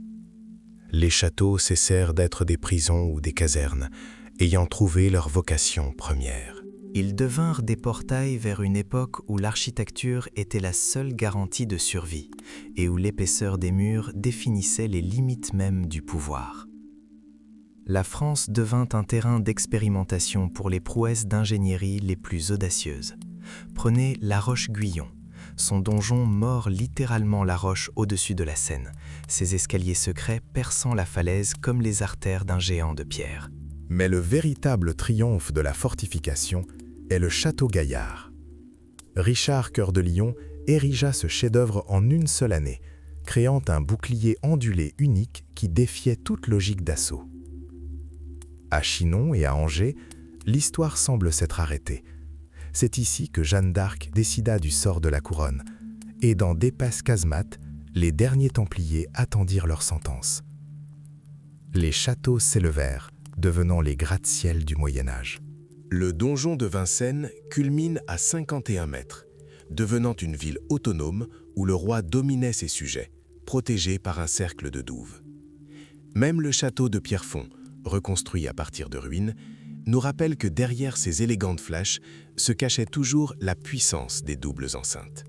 Les châteaux cessèrent d'être des prisons ou des casernes, ayant trouvé leur vocation première. Ils devinrent des portails vers une époque où l'architecture était la seule garantie de survie et où l'épaisseur des murs définissait les limites mêmes du pouvoir. La France devint un terrain d'expérimentation pour les prouesses d'ingénierie les plus audacieuses. Prenez la Roche-Guyon. Son donjon mord littéralement la roche au-dessus de la Seine, ses escaliers secrets perçant la falaise comme les artères d'un géant de pierre. Mais le véritable triomphe de la fortification est le château Gaillard. Richard Cœur de Lion érigea ce chef-d'œuvre en une seule année, créant un bouclier ondulé unique qui défiait toute logique d'assaut. À Chinon et à Angers, l'histoire semble s'être arrêtée. C'est ici que Jeanne d'Arc décida du sort de la couronne, et dans d'épaisses casemates, les derniers Templiers attendirent leur sentence. Les châteaux s'élevèrent, devenant les gratte-ciel du Moyen-Âge. Le donjon de Vincennes culmine à 51 mètres, devenant une ville autonome où le roi dominait ses sujets, protégé par un cercle de douves. Même le château de Pierrefonds, reconstruit à partir de ruines, nous rappelle que derrière ces élégantes flèches se cachait toujours la puissance des doubles enceintes.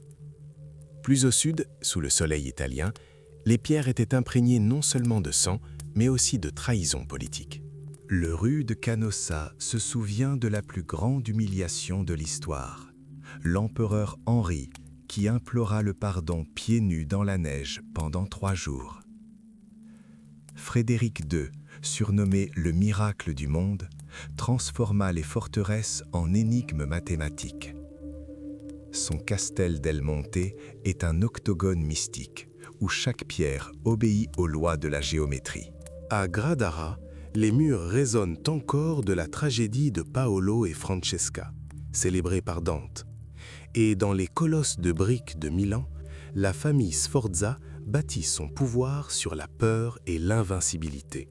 Plus au sud, sous le soleil italien, les pierres étaient imprégnées non seulement de sang, mais aussi de trahison politique. Le rude Canossa se souvient de la plus grande humiliation de l'histoire, l'empereur Henri qui implora le pardon pieds nus dans la neige pendant 3 jours. Frédéric II, surnommé le miracle du monde, transforma les forteresses en énigmes mathématiques. Son Castel del Monte est un octogone mystique, où chaque pierre obéit aux lois de la géométrie. À Gradara, les murs résonnent encore de la tragédie de Paolo et Francesca, célébrée par Dante. Et dans les colosses de briques de Milan, la famille Sforza bâtit son pouvoir sur la peur et l'invincibilité.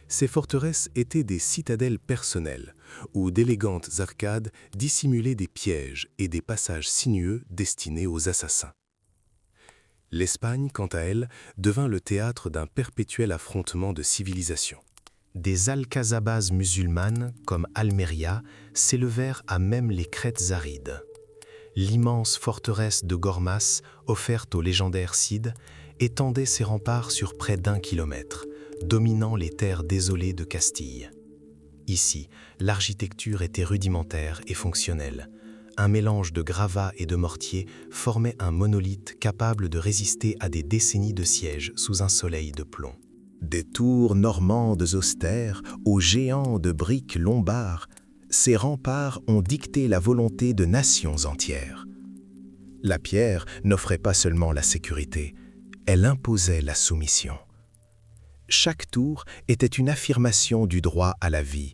Ces forteresses étaient des citadelles personnelles, où d'élégantes arcades dissimulaient des pièges et des passages sinueux destinés aux assassins. L'Espagne, quant à elle, devint le théâtre d'un perpétuel affrontement de civilisations. Des alcazabas musulmanes, comme Almeria, s'élevèrent à même les crêtes arides. L'immense forteresse de Gormas, offerte au légendaire Cid, étendait ses remparts sur près d'1 kilomètre, dominant les terres désolées de Castille. Ici, l'architecture était rudimentaire et fonctionnelle. Un mélange de gravats et de mortier formait un monolithe capable de résister à des décennies de siège sous un soleil de plomb. Des tours normandes austères aux géants de briques lombards, ces remparts ont dicté la volonté de nations entières. La pierre n'offrait pas seulement la sécurité, elle imposait la soumission. Chaque tour était une affirmation du droit à la vie,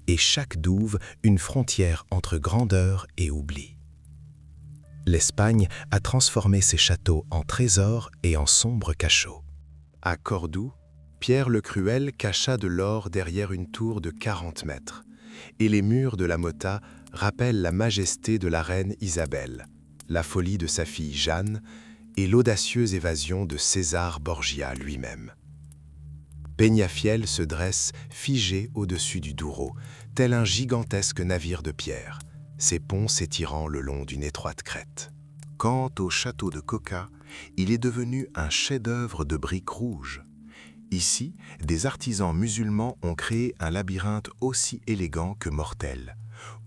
et chaque douve une frontière entre grandeur et oubli. L'Espagne a transformé ses châteaux en trésors et en sombres cachots. À Cordoue, Pierre le Cruel cacha de l'or derrière une tour de 40 mètres, et les murs de la Mota rappellent la majesté de la reine Isabelle, la folie de sa fille Jeanne et l'audacieuse évasion de César Borgia lui-même. Peñafiel se dresse figé au-dessus du Douro, tel un gigantesque navire de pierre, ses ponts s'étirant le long d'une étroite crête. Quant au château de Coca, il est devenu un chef-d'œuvre de briques rouges. Ici, des artisans musulmans ont créé un labyrinthe aussi élégant que mortel,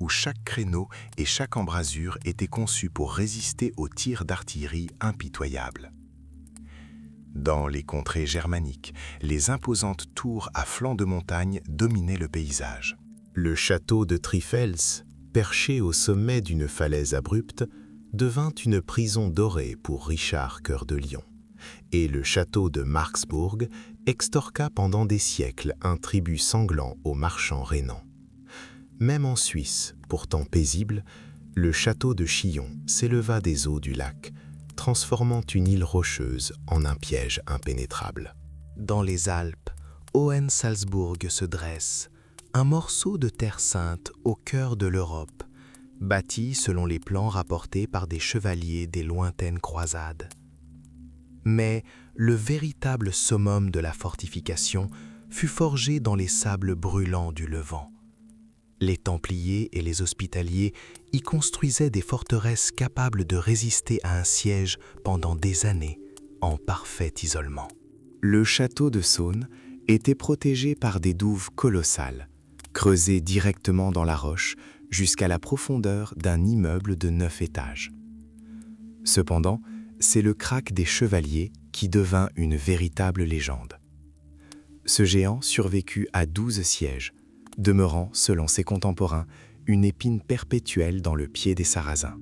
où chaque créneau et chaque embrasure étaient conçus pour résister aux tirs d'artillerie impitoyables. Dans les contrées germaniques, les imposantes tours à flanc de montagne dominaient le paysage. Le château de Trifels, perché au sommet d'une falaise abrupte, devint une prison dorée pour Richard Cœur de Lion. Et le château de Marksbourg extorqua pendant des siècles un tribut sanglant aux marchands rhénans. Même en Suisse, pourtant paisible, le château de Chillon s'éleva des eaux du lac, transformant une île rocheuse en un piège impénétrable. Dans les Alpes, Hohensalzbourg se dresse, un morceau de terre sainte au cœur de l'Europe, bâti selon les plans rapportés par des chevaliers des lointaines croisades. Mais le véritable summum de la fortification fut forgé dans les sables brûlants du Levant. Les Templiers et les Hospitaliers y construisaient des forteresses capables de résister à un siège pendant des années, en parfait isolement. Le château de Saône était protégé par des douves colossales, creusées directement dans la roche jusqu'à la profondeur d'un immeuble de 9 étages. Cependant, c'est le Krach des Chevaliers qui devint une véritable légende. Ce géant survécut à 12 sièges, demeurant, selon ses contemporains, une épine perpétuelle dans le pied des Sarrasins.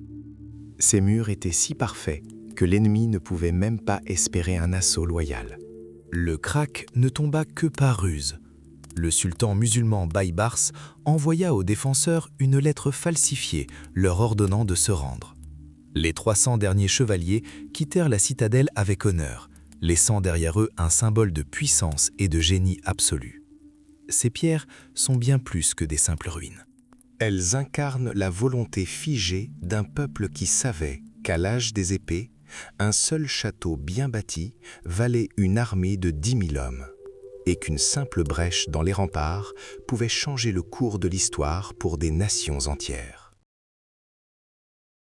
Ces murs étaient si parfaits que l'ennemi ne pouvait même pas espérer un assaut loyal. Le Krach ne tomba que par ruse. Le sultan musulman Baybars envoya aux défenseurs une lettre falsifiée leur ordonnant de se rendre. Les 300 derniers chevaliers quittèrent la citadelle avec honneur, laissant derrière eux un symbole de puissance et de génie absolu. Ces pierres sont bien plus que des simples ruines. Elles incarnent la volonté figée d'un peuple qui savait qu'à l'âge des épées, un seul château bien bâti valait une armée de 10 000 hommes, et qu'une simple brèche dans les remparts pouvait changer le cours de l'histoire pour des nations entières.